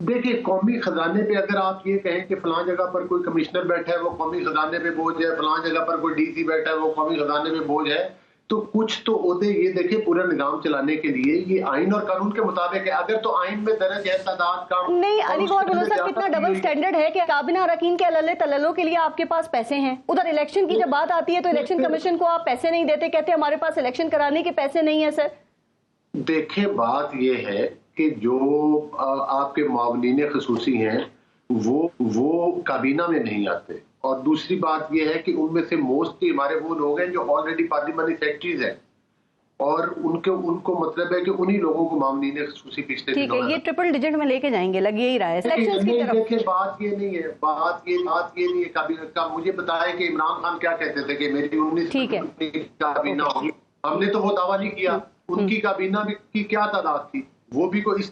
دیکھیے قومی خزانے پہ اگر آپ یہ کہیں کہ فلاں جگہ پر کوئی کمشنر بیٹھا ہے وہ قومی خزانے پہ بوجھ ہے، فلاں جگہ پر کوئی ڈی سی بیٹھا ہے وہ قومی خزانے پہ بوجھ ہے، تو کچھ تو عہدے یہ دیکھیں پورا نظام چلانے کے لیے یہ آئین اور قانون کے مطابق ہے. اگر تو آئین میں درج ہے تعداد کم نہیں علی گوہر بلوچ صاحب کتنا ڈبل سٹینڈرڈ ہے کہ کابینہ اراکین کے علل تللوں کے لیے آپ کے پاس پیسے ہیں، ادھر الیکشن کی جب بات آتی ہے تو الیکشن کمیشن کو آپ پیسے نہیں دیتے، کہتے ہمارے پاس الیکشن کرانے کے پیسے نہیں ہیں. سر دیکھیں بات یہ ہے کہ جو آپ کے معاونین خصوصی ہیں وہ کابینہ میں نہیں آتے، اور دوسری بات یہ ہے کہ ان میں سے موسٹلی ہمارے وہ لوگ ہیں جو آلریڈی پارلیمنٹری سیکرٹریز ہیں، اور ان کو مطلب ہے کہ انہی لوگوں کو معاونین خصوصی پچھلے ٹھیک ہے، یہ ٹرپل ڈیجٹ میں لے کے جائیں گے، لگ یہی رہا ہے. دیکھیں بات یہ نہیں ہے، بات یہ نہیں ہے کابینہ کا. مجھے بتائیں کہ عمران خان کیا کہتے تھے کہ میری 19 کابینہ ہوگی، ہم نے تو وہ دعویٰ نہیں کیا. ان کی کابینہ کی کیا تعداد تھی؟ وہ بھی کوئی اس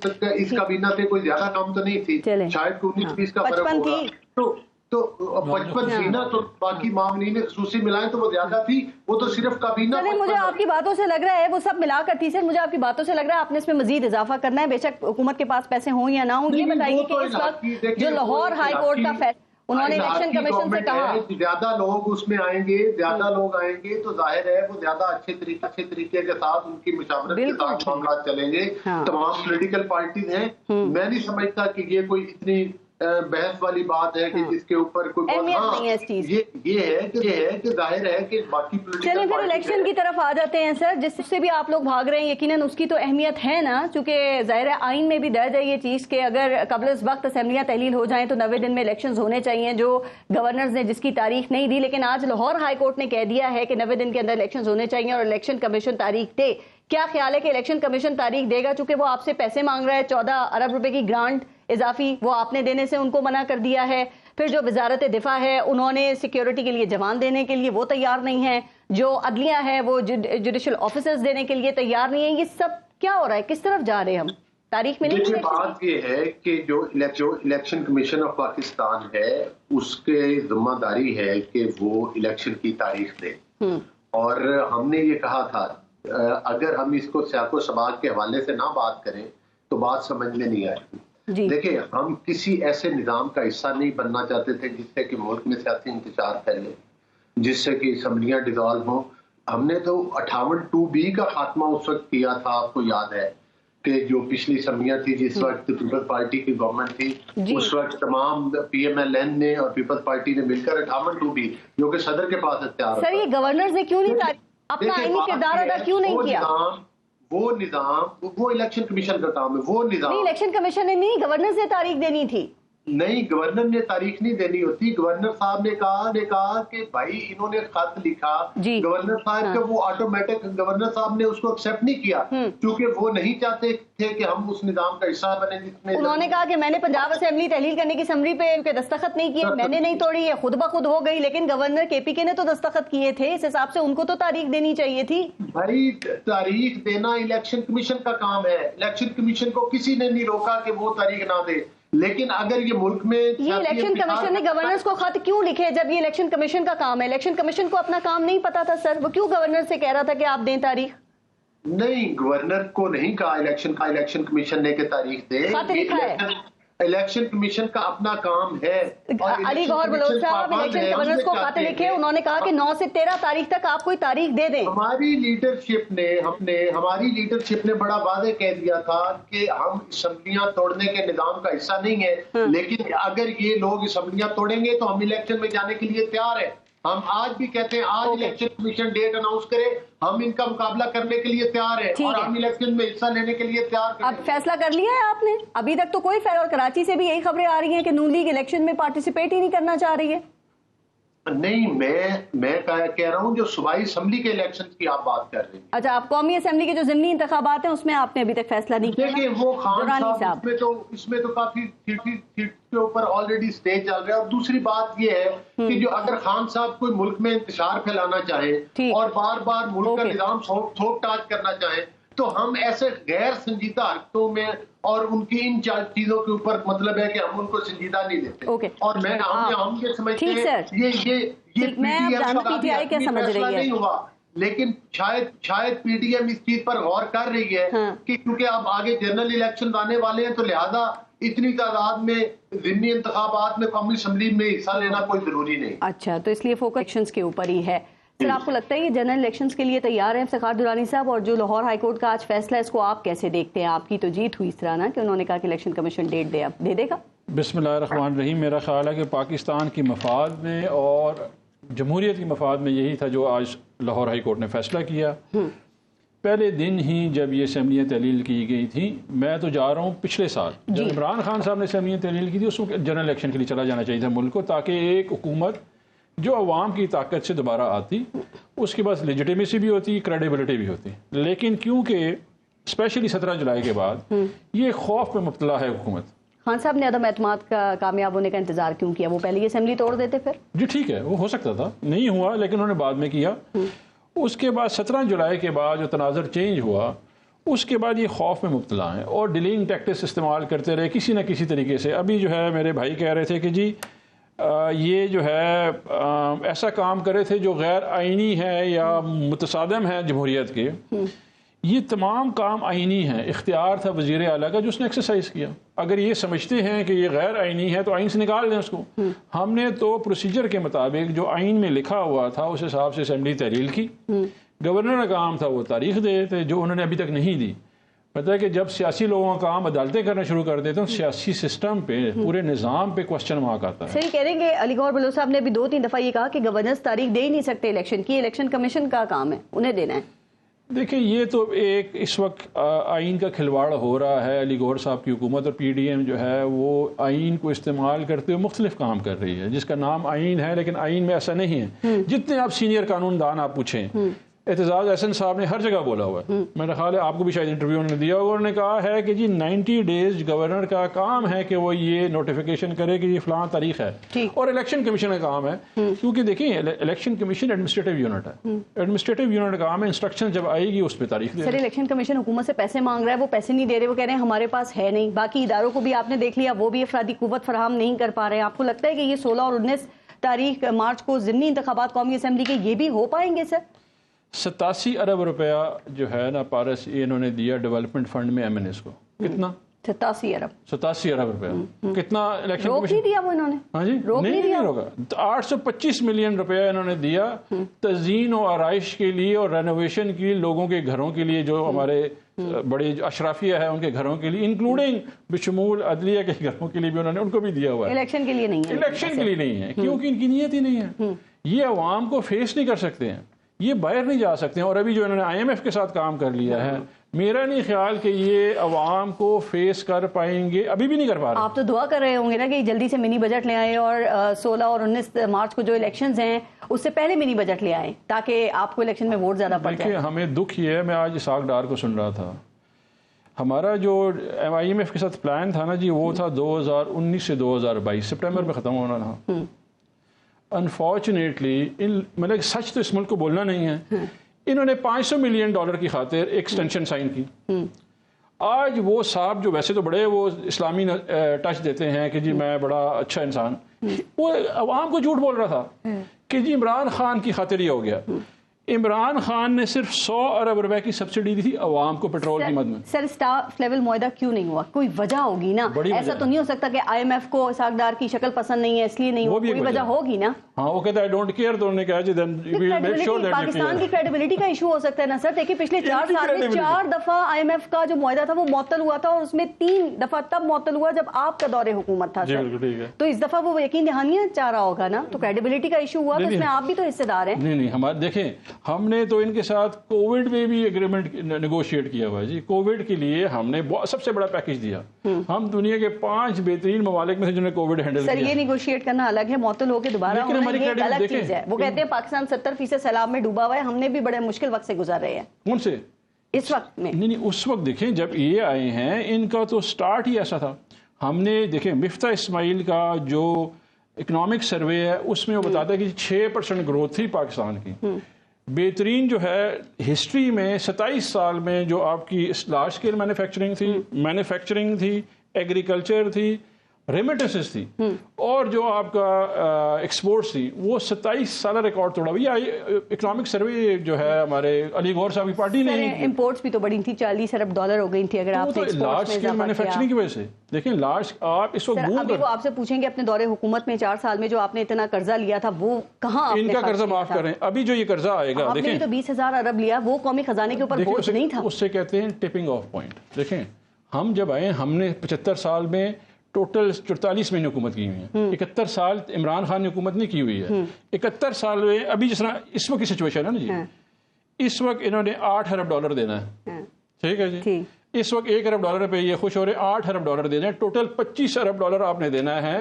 کابینہ سے کوئی زیادہ کم تو نہیں تھی، شاید 19-20 کا فرق ہوگا. تو 55 تھی نا، تو باقی معاونین خصوصی ملائیں تو وہ زیادہ تھی، وہ تو صرف کابینہ. مجھے آپ کی باتوں سے لگ رہا ہے وہ سب ملا کر تھی. سر مجھے آپ کی باتوں سے لگ رہا ہے آپ نے اس میں مزید اضافہ کرنا ہے، بے شک حکومت کے پاس پیسے ہوں یا نہ ہوں. یہ بتائیے کہ اس وقت جو لاہور ہائی کورٹ کا فیصلہ انہوں نے الیکشن کمیشن سے کہا زیادہ لوگ اس میں آئیں گے تو ظاہر ہے وہ زیادہ اچھے طریقے کے ساتھ ان کی مشاورت کے ساتھ معاملات چلیں گے. تمام پولیٹیکل پارٹیز ہیں، میں نہیں سمجھتا کہ یہ کوئی اتنی بحث والی بات ہے کہ جس کے اوپر کوئی یہ ہے کہ ظاہر ہے کہ باقی چلیں پھر الیکشن کی طرف آ جاتے ہیں. سر جس سے بھی آپ لوگ بھاگ رہے ہیں یقیناً اس کی تو اہمیت ہے نا، چونکہ ظاہر ہے آئین میں بھی درج ہے یہ چیز کہ اگر قبل از وقت اسمبلیاں تحلیل ہو جائیں تو 90 دن میں الیکشنز ہونے چاہیے، جو گورنرز نے جس کی تاریخ نہیں دی، لیکن آج لاہور ہائی کورٹ نے کہہ دیا ہے کہ 90 دن کے اندر الیکشنز ہونے چاہیے اور الیکشن کمیشن تاریخ دے. کیا خیال ہے کہ الیکشن کمیشن تاریخ دے گا؟ چونکہ وہ آپ سے پیسے مانگ رہا ہے، 14 ارب روپے کی گرانٹ اضافی وہ آپ نے دینے سے ان کو منع کر دیا ہے. پھر جو وزارت دفاع ہے انہوں نے سیکیورٹی کے لیے جوان دینے کے لیے وہ تیار نہیں ہے، جو عدلیہ ہے وہ جوڈیشل آفیسرز دینے کے لیے تیار نہیں ہے. یہ سب کیا ہو رہا ہے؟ کس طرف جا رہے ہیں ہم؟ تاریخ میں نہیں. بات یہ ہے کہ جو الیکشن کمیشن آف پاکستان ہے اس کے ذمہ داری ہے کہ وہ الیکشن کی تاریخ دے، اور ہم نے یہ کہا تھا اگر ہم اس کو سیاق و سباق کے حوالے سے نہ بات کریں تو بات سمجھ میں نہیں آئے گی. دیکھیں ہم کسی ایسے نظام کا حصہ نہیں بننا چاہتے تھے جس سے کہ ملک میں سیاسی انتشار پھیلے، جس سے کہ اسمبلیاں ڈیزالو ہوں. ہم نے تو 58(2)B کا خاتمہ اس وقت کیا تھا، آپ کو یاد ہے کہ جو پچھلی اسمبلیاں تھی جس وقت پیپلز پارٹی کی گورنمنٹ تھی، اس وقت تمام PMLN نے اور پیپلز پارٹی نے مل کر 58(2)B جو کہ صدر کے پاس اختیار. سر یہ گورنر نے کیوں نہیں اپنا آئینی کردار ادا کیوں نہیں کیا؟ وہ نظام وہ الیکشن کمیشن کا کام ہے. وہ نظام نہیں، الیکشن کمیشن نے نہیں، گورنر سے تاریخ دینی تھی. نہیں، گورنر نے تاریخ نہیں دینی ہوتی. گورنر صاحب نے کہا کہ بھائی انہوں نے خط لکھا، گورنر صاحب کا وہ آٹومیٹک گورنر صاحب نے اس کو ایکسپٹ نہیں کیا کیونکہ وہ نہیں چاہتے تھے کہ ہم اس نظام کا حصہ بنے جس میں انہوں نے کہا کہ میں نے پنجاب اسمبلی تحلیل کرنے کی سمری پہ دستخط نہیں کیے، میں نے نہیں توڑی، یہ خود بخود ہو گئی، لیکن گورنر KPK نے تو دستخط کیے تھے. اس حساب سے ان کو تو تاریخ دینی چاہیے تھی. بھائی تاریخ دینا الیکشن کمیشن کا کام ہے. الیکشن کمیشن کو کسی نے نہیں روکا کہ وہ تاریخ نہ دے، لیکن اگر یہ ملک میں یہ الیکشن کمیشن نے گورنرز کو خط کیوں لکھے جب یہ الیکشن کمیشن کا کام ہے؟ الیکشن کمیشن کو اپنا کام نہیں پتا تھا سر؟ وہ کیوں گورنر سے کہہ رہا تھا کہ آپ دیں تاریخ؟ نہیں، گورنر کو نہیں کہا الیکشن کمیشن نے کہ تاریخ دے. خط لکھا ہے. الیکشن کمیشن کا اپنا کام ہے. علی گوہر بلوچ صاحب الیکشن گورنرز کو خط لکھے، انہوں نے کہا کہ 9 سے 13 تاریخ تک آپ کوئی تاریخ دے دیں. ہماری لیڈرشپ نے بڑا واضح کہہ دیا تھا کہ ہم اسمبلیاں توڑنے کے نظام کا حصہ نہیں ہے، لیکن اگر یہ لوگ اسمبلیاں توڑیں گے تو ہم الیکشن میں جانے کے لیے تیار ہیں. ہم آج بھی کہتے ہیں آج الیکشن کمیشن ڈیٹ اناؤنس کرے، ہم ان کا مقابلہ کرنے کے لیے تیار ہیں اور ہم الیکشن میں حصہ لینے کے لیے تیار ہیں. اب فیصلہ کر لیا ہے آپ نے؟ ابھی تک تو کوئی اور کراچی سے بھی یہی خبریں آ رہی ہیں کہ نون لیگ الیکشن میں پارٹیسپیٹ ہی نہیں کرنا چاہ رہی ہے. نہیں، میں کہہ رہا ہوں جو صوبائی اسمبلی کے الیکشن کی آپ بات کر رہے ہیں. اچھا، آپ قومی اسمبلی کے جو ضمنی انتخابات ہیں اس میں آپ نے ابھی تک فیصلہ نہیں کیا؟ دیکھیں وہ خان صاحب اس میں تو کافی سیٹ کے اوپر آلریڈی اسٹیج چل رہا ہے. اور دوسری بات یہ ہے کہ جو اگر خان صاحب کوئی ملک میں انتشار پھیلانا چاہیں اور بار بار ملک کا نظام تھوک تاج کرنا چاہیں تو ہم ایسے غیر سنجیدہ حرکتوں میں اور ان کی ان چیزوں کے اوپر مطلب ہے کہ ہم ان کو سنجیدہ نہیں لیتے. اور ہم یہ سمجھتے ہیں یہ PTI کیا سمجھ رہی ہے نہیں ہوا، لیکن شاید PDM اس چیز پر غور کر رہی ہے کہ کیونکہ اب آگے جنرل الیکشن آنے والے ہیں تو لہذا اتنی تعداد میں ضمنی انتخابات میں قومی اسمبلی میں حصہ لینا کوئی ضروری نہیں. اچھا، تو اس لیے فوکس الیکشنز کے اوپر ہی ہے. سر آپ کو لگتا ہے یہ جنرل الیکشنز کے لیے تیار ہیں افتخار درانی صاحب؟ اور جو لاہور ہائی کورٹ کا آج فیصلہ ہے اس کو آپ کیسے دیکھتے ہیں؟ آپ کی تو جیت ہوئی اس طرح نا کہ انہوں نے کہا کہ الیکشن کمیشن ڈیٹ دے دے گا. بسم اللہ الرحمن الرحیم. میرا خیال ہے کہ پاکستان کی مفاد میں اور جمہوریت کی مفاد میں یہی تھا جو آج لاہور ہائی کورٹ نے فیصلہ کیا. پہلے دن ہی جب یہ اسمبلیاں تحلیل کی گئی تھیں، میں تو جا رہا ہوں پچھلے سال جب عمران خان صاحب نے اسمبلیاں تحلیل کی تھی اس وقت جنرل الیکشن کے لیے چلا جانا چاہیے تھا ملک کو، تاکہ ایک حکومت جو عوام کی طاقت سے دوبارہ آتی، اس کے پاس لیجیٹیمیسی بھی ہوتی، کریڈیبلٹی بھی ہوتی. لیکن کیونکہ اسپیشلی 17 جولائی کے بعد یہ خوف پہ مبتلا ہے حکومت. خان صاحب نے عدم اعتماد کا کامیاب ہونے کا انتظار کیوں کیا؟ وہ پہلے یہ اسمبلی توڑ دیتے پھر. جی ٹھیک ہے، وہ ہو سکتا تھا، نہیں ہوا لیکن انہوں نے بعد میں کیا. اس کے بعد 17 جولائی کے بعد جو تناظر چینج ہوا اس کے بعد یہ خوف میں مبتلا ہیں اور ڈیلنگ ٹیکٹکس استعمال کرتے رہے کسی نہ کسی طریقے سے. ابھی جو ہے میرے بھائی کہہ رہے تھے کہ جی یہ جو ہے ایسا کام کرے تھے جو غیر آئینی ہے یا متصادم ہے جمہوریت کے. یہ تمام کام آئینی ہیں. اختیار تھا وزیر اعلیٰ کا جو اس نے ایکسرسائز کیا. اگر یہ سمجھتے ہیں کہ یہ غیر آئینی ہے تو آئین سے نکال دیں اس کو. ہم نے تو پروسیجر کے مطابق جو آئین میں لکھا ہوا تھا اس حساب سے اسمبلی تحلیل کی. گورنر کا کام تھا وہ تاریخ دے تھے جو انہوں نے ابھی تک نہیں دی. پتہ ہے کہ جب سیاسی لوگوں کا کام عدالتیں کرنا شروع کر دیتے ہیں تو سیاسی سسٹم پہ پورے نظام پہ کوسچن مارک آتا ہے. صحیح کہہ رہے ہیں کہ علی گور بلوچ صاحب نے بھی 2-3 دفعہ یہ کہا کہ گورنرز تاریخ دے ہی نہیں سکتے الیکشن کی، الیکشن کمیشن کا کام ہے، انہیں دینا ہے. دیکھیں یہ تو ایک اس وقت آئین کا کھلواڑ ہو رہا ہے. علی گور صاحب کی حکومت اور پی ڈی ایم جو ہے وہ آئین کو استعمال کرتے ہوئے مختلف کام کر رہی ہے جس کا نام آئین ہے، لیکن آئین میں ایسا نہیں ہے. جتنے آپ سینئر قانون دان آپ پوچھیں، اعتزاز احسن صاحب نے ہر جگہ بولا ہوا ہے. میرا خیال ہے آپ کو بھی شاید انٹرویو انہوں نے دیا ہوگا. انہوں نے کہا ہے کہ جی 90 ڈیز گورنر کا کام ہے کہ وہ یہ نوٹیفیکیشن کرے کہ یہ فلاں تاریخ ہے. اور الیکشن کمیشن کا کام ہے کیونکہ دیکھیں الیکشن کمیشن ایڈمنسٹریٹو یونٹ ہے. ایڈمنسٹریٹو یونٹ کا کام ہے انسٹرکشن جب آئے گی اس پہ تاریخ دے. سر الیکشن کمیشن حکومت سے پیسے مانگ رہا ہے، وہ پیسے نہیں دے رہے، وہ کہہ رہے ہیں ہمارے پاس ہے نہیں. باقی اداروں کو بھی آپ نے دیکھ لیا، وہ بھی افرادی قوت فراہم نہیں کر پا رہے ہیں. آپ کو لگتا ہے کہ یہ 16 اور 19 تاریخ مارچ کو ضمنی انتخابات قومی اسمبلی کے یہ بھی ہو پائیں گے؟ سر 87 ارب روپیہ جو ہے نا پارس یہ انہوں نے دیا ڈیولپمنٹ فنڈ میں ایم این ایس کو. کتنا؟ 87 ارب روپیہ. کتنا الیکشن روک نہیں دیا وہ انہوں نے؟ ہاں جی نہیں روکا. 825 ملین روپیہ انہوں نے دیا تزئین و آرائش کے لیے اور رینوویشن کے لیے، لوگوں کے گھروں کے لیے جو ہمارے بڑے اشرافیہ ہے ان کے گھروں کے لیے، انکلوڈنگ بشمول عدلیہ کے گھروں کے لیے بھی انہوں نے ان کو بھی دیا ہوا ہے. الیکشن کے لیے نہیں ہے. الیکشن کے لیے نہیں ہے کیونکہ ان کی نیت ہی نہیں ہے. یہ عوام کو فیس نہیں کر سکتے ہیں، یہ باہر نہیں جا سکتے ہیں. اور ابھی جو انہوں نے آئی ایم ایف کے ساتھ کام کر لیا ہے، میرا نہیں خیال کہ یہ عوام کو فیس کر پائیں گے. ابھی بھی نہیں کر پا رہے. آپ تو دعا کر رہے ہوں گے نا کہ جلدی سے منی بجٹ لے آئیں اور 16 اور 19 مارچ کو جو الیکشنز ہیں اس سے پہلے منی بجٹ لے آئیں تاکہ آپ کو الیکشن میں ووٹ زیادہ پڑ جائے. ہمیں دکھ یہ ہے، میں آج اسحاق ڈار کو سن رہا تھا، ہمارا جو آئی ایم ایف کے ساتھ پلان تھا نا جی وہ تھا 2019 سے 2022 سپٹمبر میں ختم ہونا تھا. انفارچونیٹلی مطلب سچ تو اس ملک کو بولنا نہیں ہے، انہوں نے $500 ملین کی خاطر ایک ایکسٹینشن سائن کی. آج وہ صاحب جو ویسے تو بڑے وہ اسلامی ٹچ دیتے ہیں کہ جی میں بڑا اچھا انسان، وہ عوام کو جھوٹ بول رہا تھا کہ جی عمران خان کی خاطر یہ ہو گیا. عمران خان نے صرف 100 ارب روپے کی سبسڈی دی تھی عوام کو پیٹرول کی مد میں. سر اسٹاف لیول معاہدہ کیوں نہیں ہوا؟ کوئی وجہ ہوگی نا. ایسا تو نہیں ہو سکتا کہ آئی ایم ایف کو اسحاق ڈار کی شکل پسند نہیں ہے اس لیے نہیں ہوا، کوئی وجہ ہوگی نا. ہاں وہ کہتا ہے آئی ڈونٹ کیئر، تو انہوں نے کہا جی then we will make sure that Pakistan کی کریڈیبلٹی کا ایشو ہو سکتا ہے نا سر. دیکھیں پچھلے 4 سال میں 4 دفعہ آئی ایم ایف کا جو معاہدہ تھا وہ معطل ہوا تھا اور اس میں 3 دفعہ تب معطل ہوا جب آپ کا دور حکومت تھا سر. تو اس دفعہ وہ یقین دہانیاں چاہ رہا ہوگا نا، تو کریڈیبلٹی کا ایشو ہوا تو اس میں آپ بھی تو حصے دار ہیں. نہیں ہمارے دیکھیں ہم نے تو ان کے ساتھ کووڈ میں بھی ایگریمنٹ نیگوشیٹ کیا ہوا ہے جی. کووڈ کے لیے ہم نے سب سے بڑا پیکیج دیا. ہم دنیا کے 5 بہترین ممالک میں سے جنہوں نے کووڈ ہینڈل کیا. سر یہ نیگوشیٹ کرنا الگ ہے، معطل ہو کے دوبارہ ہونا یہ ایک الگ چیز ہے. وہ کہتے ہیں پاکستان 70% سیلاب میں ڈوبا ہوا ہے، ہم نے بھی بڑے مشکل وقت سے گزر رہے ہیں. کون سے؟ اس وقت میں نہیں اس وقت دیکھیں جب یہ آئے ہیں ان کا تو سٹارٹ ہی ایسا تھا. ہم نے دیکھیں مفتاح اسماعیل کا جو اکنامک سروے ہے اس میں وہ بتاتا ہے کہ 6% گروتھ تھی پاکستان کی. بہترین جو ہے ہسٹری میں 27 سال میں جو آپ کی لارج اسکیل مینوفیکچرنگ تھی، ایگریکلچر تھی ریمیٹنسز تھی اور جو آپ کا ایکسپورٹس تھی وہ 27 سالہ ریکارڈ توڑا. اکنامک سروے جو ہے ہمارے علی گور صاحب کی پارٹی نے, امپورٹس بھی تو بڑی تھی, $40 ارب ہو گئی تھی. اگر آپ لارج اسکیل مینوفیکچرنگ کی وجہ سے دیکھیں لارج آپ اس وقت ابھی وہ آپ سے پوچھیں گے اپنے دور حکومت میں 4 سال میں جو آپ نے اتنا قرضہ لیا تھا وہ کہاں ان کا قرضہ معاف کریں. ابھی جو یہ قرضہ آئے گا دیکھیں تو 20,000 ارب لیا, وہ قومی خزانے کے اوپر بوجھ نہیں تھا. اس سے کہتے ہیں ٹپنگ آف پوائنٹ. دیکھیں ہم جب آئے ہم نے 75 سال میں ٹوٹل 44 مہینے حکومت کی ہوئی ہے. 71 سال عمران خان نے حکومت نہیں کی ہوئی ہے. 71 سال میں ابھی جس طرح اس وقت کی سچویشن ہے نا جی, اس وقت انہوں نے $8 ارب دینا ہے. ٹھیک ہے جی, اس وقت $1 ارب پہ یہ خوش ہو رہے ہیں, $8 ارب دینا ہے. ٹوٹل $25 ارب آپ نے دینا ہے.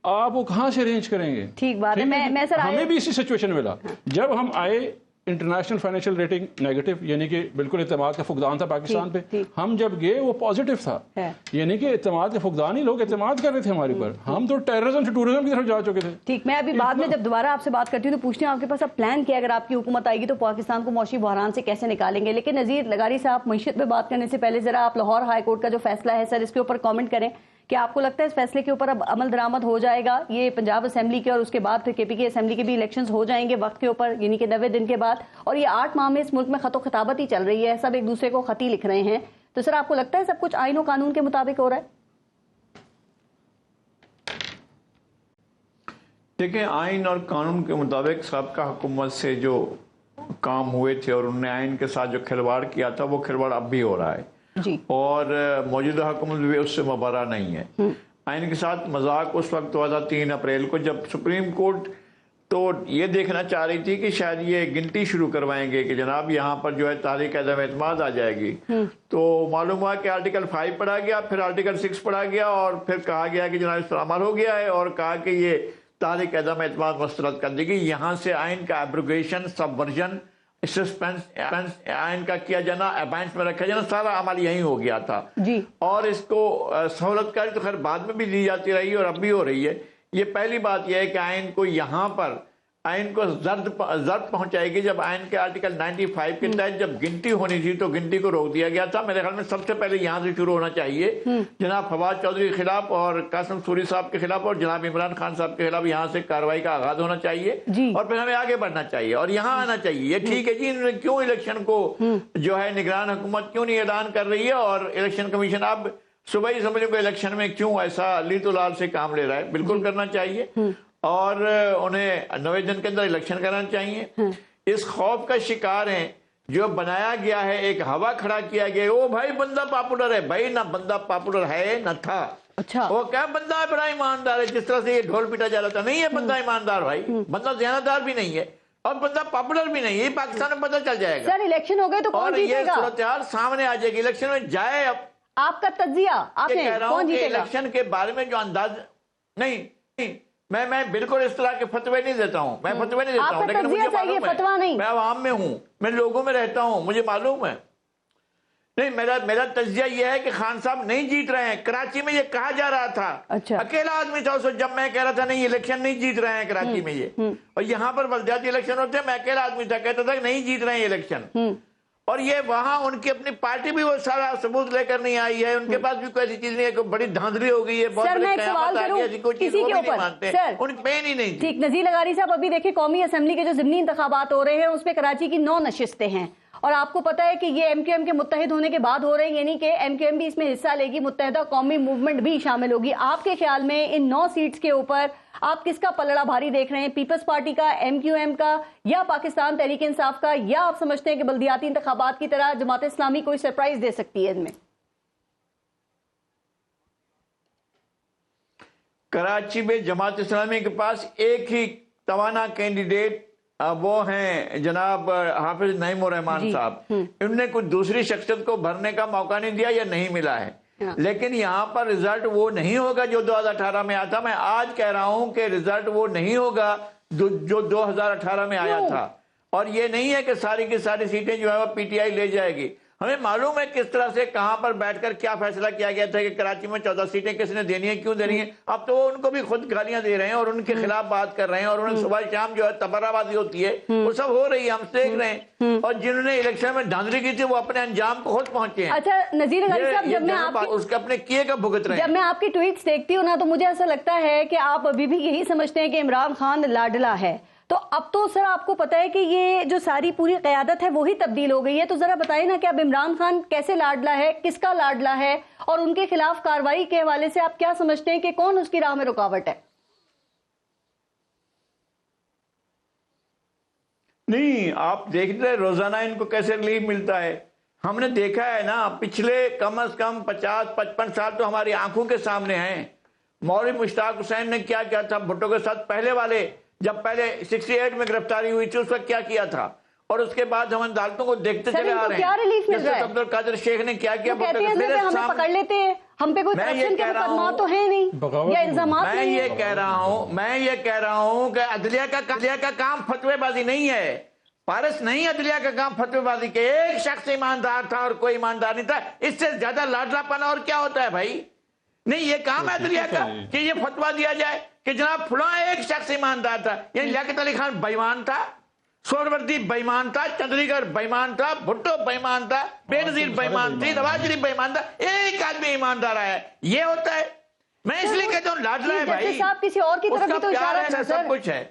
آپ وہ کہاں سے ارینج کریں گے؟ ٹھیک بات ہے. میں سر ہمیں بھی اسی سچویشن ملا جب ہم آئے. انٹرنیشنل فائنینشیل ریٹنگ نیگیٹو, یعنی کہ بالکل اعتماد کا فقدان تھا پاکستان پہ. ہم جب گئے وہ پازیٹیو تھا, یعنی کہ اعتماد کا فقدان ہی, لوگ اعتماد کر رہے تھے ہمارے اوپر. ہم تو ٹیررزم سے ٹورزم کی طرف جا چکے تھے. ٹھیک, میں ابھی بعد میں جب دوبارہ آپ سے بات کرتی ہوں تو پوچھتی ہوں آپ کے پاس اب پلان کیا, اگر آپ کی حکومت آئے گی تو پاکستان کو معاشی بحران سے کیسے نکالیں گے. لیکن نذیر لغاری صاحب, معیشت پہ بات کرنے سے پہلے ذرا آپ لاہور ہائی کورٹ کا جو فیصلہ ہے سر اس کے اوپر کامنٹ کریں کہ آپ کو لگتا ہے اس فیصلے کے اوپر اب عمل درآمد ہو جائے گا. یہ پنجاب اسمبلی کے اور اس کے بعد پھر KPK اسمبلی کے بھی الیکشنز ہو جائیں گے وقت کے اوپر, یعنی کہ 90 دن کے بعد. اور یہ 8 ماہ میں اس ملک میں خط و خطابت ہی چل رہی ہے, سب ایک دوسرے کو خطی لکھ رہے ہیں. تو سر آپ کو لگتا ہے سب کچھ آئین و قانون کے مطابق ہو رہا ہے؟ دیکھیں آئین اور قانون کے مطابق سابقہ حکومت سے جو کام ہوئے تھے اور انہوں نے آئین کے ساتھ جو کھلواڑ کیا تھا وہ کھلواڑ اب بھی ہو رہا ہے جی, اور موجودہ حکومت بھی اس سے مبرہ نہیں ہے. آئین کے ساتھ مذاق اس وقت ہوا تھا 3 اپریل کو جب سپریم کورٹ تو یہ دیکھنا چاہ رہی تھی کہ شاید یہ گنتی شروع کروائیں گے کہ جناب یہاں پر جو ہے تاریخ عدم اعتماد آ جائے گی. تو معلوم ہوا کہ آرٹیکل 5 پڑھا گیا, پھر آرٹیکل 6 پڑھا گیا اور پھر کہا گیا کہ جناب اس پر عمل ہو گیا ہے اور کہا کہ یہ تاریخ عدم اعتماد مسترد کر دی گئی. یہاں سے آئین کا ایبروگیشن, سبورژن, سسپینس آئین کا کیا جانا, ابینس میں رکھا جانا, سارا عمل یہی ہو گیا تھا جی. اور اس کو سہولت کاری تو خیر بعد میں بھی دی جاتی رہی اور اب بھی ہو رہی ہے. یہ پہلی بات یہ ہے کہ آئین کو یہاں پر آئین کو ضرب پہنچائے گی جب آئین کے آرٹیکل 95 کے تحت جب گنتی ہونی تھی تو گنتی کو روک دیا گیا تھا. میرے خیال میں سب سے پہلے یہاں سے شروع ہونا چاہیے, جناب فواد چودھری کے خلاف اور قاسم سوری صاحب کے خلاف اور جناب عمران خان صاحب کے خلاف یہاں سے کارروائی کا آغاز ہونا چاہیے اور پھر ہمیں آگے بڑھنا چاہیے اور یہاں آنا چاہیے. یہ ٹھیک ہے جی, انہوں نے کیوں الیکشن کو جو ہے نگران حکومت کیوں نہیں اعلان کر رہی ہے اور الیکشن کمیشن اب صوبائی اسمبلی کو الیکشن میں کیوں ایسا لیت و لال سے کام لے رہا ہے. بالکل کرنا چاہیے اور انہیں 90 دن کے اندر الیکشن کرنا چاہیے. اس خوف کا شکار ہیں جو بنایا گیا ہے, ایک ہوا کھڑا کیا گیا, وہ بھائی بندہ پاپولر ہے. بھائی نہ بندہ پاپولر ہے نہ تھا. اچھا, وہ کیا بندہ بڑا ایماندار ہے, جس طرح سے یہ ڈھول پیٹا جا رہا تھا. نہیں ہے بندہ ایماندار بھائی, بندہ دیانتدار بھی نہیں ہے اور بندہ پاپولر بھی نہیں ہے. یہ پاکستان میں پتہ چل جائے گا سر الیکشن ہو گئے تو کون جیتے گا, اور یہ صورتحال سامنے آ جائے گی. الیکشن میں جائے اب آپ کا تجزیہ آپ نے کون جیتے گا. الیکشن کے بارے میں جو انداز نہیں, میں بالکل اس طرح کے فتوے نہیں دیتا ہوں, میں فتوے نہیں دیتا ہوں, لیکن مجھے معلوم ہے میں عوام میں ہوں, میں لوگوں میں رہتا ہوں, مجھے معلوم ہے. نہیں, میرا تجزیہ یہ ہے کہ خان صاحب نہیں جیت رہے ہیں. کراچی میں یہ کہا جا رہا تھا, اکیلا آدمی تھا اس وقت جب میں کہہ رہا تھا نہیں الیکشن نہیں جیت رہے ہیں کراچی میں یہ, اور یہاں پر بلدیاتی الیکشن ہوتے ہیں, میں اکیلا آدمی تھا کہتا تھا کہ نہیں جیت رہے ہیں الیکشن. اور یہ وہاں ان کی اپنی پارٹی بھی وہ سارا ثبوت لے کر نہیں آئی ہے, ان کے پاس بھی کوئی ایسی چیز نہیں ہے, کوئی بڑی دھاندلی ہو گئی ہے, بہت بڑے قیامت آ گئی ہے, کوئی چیز وہ بھی نہیں مانتے, ان کی پین ہی نہیں تھی. ٹھیک, نذیر لغاری صاحب ابھی دیکھیں قومی اسمبلی کے جو ضمنی انتخابات ہو رہے ہیں اس پہ کراچی کی 9 نشستیں ہیں اور آپ کو پتا ہے کہ یہ MQM کے متحد ہونے کے بعد ہو رہے ہیں, یعنی کہ MQM بھی اس میں حصہ لے گی, متحدہ قومی موومنٹ بھی شامل ہوگی. آپ کے خیال میں ان 9 سیٹس کے اوپر آپ کس کا پلڑا بھاری دیکھ رہے ہیں, پیپلز پارٹی کا, MQM کا یا پاکستان تحریک انصاف کا, یا آپ سمجھتے ہیں کہ بلدیاتی انتخابات کی طرح جماعت اسلامی کوئی سرپرائز دے سکتی ہے ان میں؟ کراچی میں جماعت اسلامی کے پاس ایک ہی توانا کینڈیڈیٹ وہ ہیں جناب حافظ نعیم الرحمان صاحب. انہوں نے کوئی دوسری شخصیت کو بھرنے کا موقع نہیں دیا یا نہیں ملا ہے, لیکن یہاں پر رزلٹ وہ نہیں ہوگا جو 2018 میں آیا تھا. میں آج کہہ رہا ہوں کہ رزلٹ وہ نہیں ہوگا جو 2018 میں آیا تھا, اور یہ نہیں ہے کہ ساری کی ساری سیٹیں جو ہے وہ PTI لے جائے گی. ہمیں معلوم ہے کس طرح سے کہاں پر بیٹھ کر کیا فیصلہ کیا گیا تھا کہ کراچی میں 14 سیٹیں کس نے دینی ہیں، کیوں دینی ہیں. اب تو وہ ان کو بھی خود گالیاں دے رہے ہیں اور ان کے خلاف بات کر رہے ہیں، اور انہیں صبح شام جو ہے تبرہ بازی ہوتی ہے وہ سب ہو رہی ہے، ہم دیکھ رہے ہیں. اور جنہوں نے الیکشن میں دھاندلی کی تھی وہ اپنے انجام کو خود پہنچے ہیں. اچھا نذیر غالب صاحب، جب میں اس کے اپنے کیے کا بھگت رہے ہیں. جب میں آپ کی ٹویٹس دیکھتی ہوں نا تو مجھے ایسا لگتا ہے کہ آپ ابھی بھی یہی سمجھتے ہیں کہ عمران خان لاڈلا ہے. تو اب تو سر آپ کو پتا ہے کہ یہ جو ساری پوری قیادت ہے وہی تبدیل ہو گئی ہے. تو ذرا بتائیں نا کہ اب عمران خان کیسے لاڈلا ہے، کس کا لاڈلا ہے، اور ان کے خلاف کارروائی کے حوالے سے آپ کیا سمجھتے ہیں کہ کون اس کی راہ میں رکاوٹ ہے؟ نہیں، آپ دیکھ رہے روزانہ ان کو کیسے ریلیف ملتا ہے. ہم نے دیکھا ہے نا، پچھلے کم از کم 50-55 سال تو ہماری آنکھوں کے سامنے ہیں. مولوی مشتاق حسین نے کیا کیا تھا بھٹو کے ساتھ، پہلے والے جب پہلے 68 میں گرفتاری ہوئی تھی اس وقت کیا کیا تھا، اور اس کے بعد ہم عدالتوں کو دیکھتے چلے آ رہے ہیں. کیا ریلیف مل رہا ہے؟ عبد القادر شیخ نے کیا کیا کہتے ہیں ہمیں پکڑ لیتے ہیں، ہم پہ کوئی کرپشن کے مقدمات تو ہیں نہیں یا الزامات میں یہ کہہ رہا ہوں کہ عدلیہ کا کام فتوی بازی نہیں ہے. پارس نہیں عدلیہ کا کام فتوی بازی کے. ایک شخص ایماندار تھا اور کوئی ایماندار نہیں تھا. اس سے زیادہ لاڈلا پنا اور کیا ہوتا ہے بھائی؟ نہیں، یہ کام ہے عدلیہ کا کہ یہ فتویٰ دیا جائے کہ جناب فلاں ایک شخص ایماندار تھا. یعنی لیاقت علی خان بے ایمان تھا، سہروردی بے ایمان تھا، چندری گڑھ بے ایمان تھا، بھٹو بے ایمان تھا، بے نظیر بے ایمان تھی، نواز شریف بے ایمان تھا، ایک آدمی ایماندار آیا ہے. یہ ہوتا ہے. میں اس لیے کہتا ہوں لاڈلا ہے بھائی. صاحب کسی اور کی طرف بھی تو اشارہ ہے نا سر، سب کچھ ہے.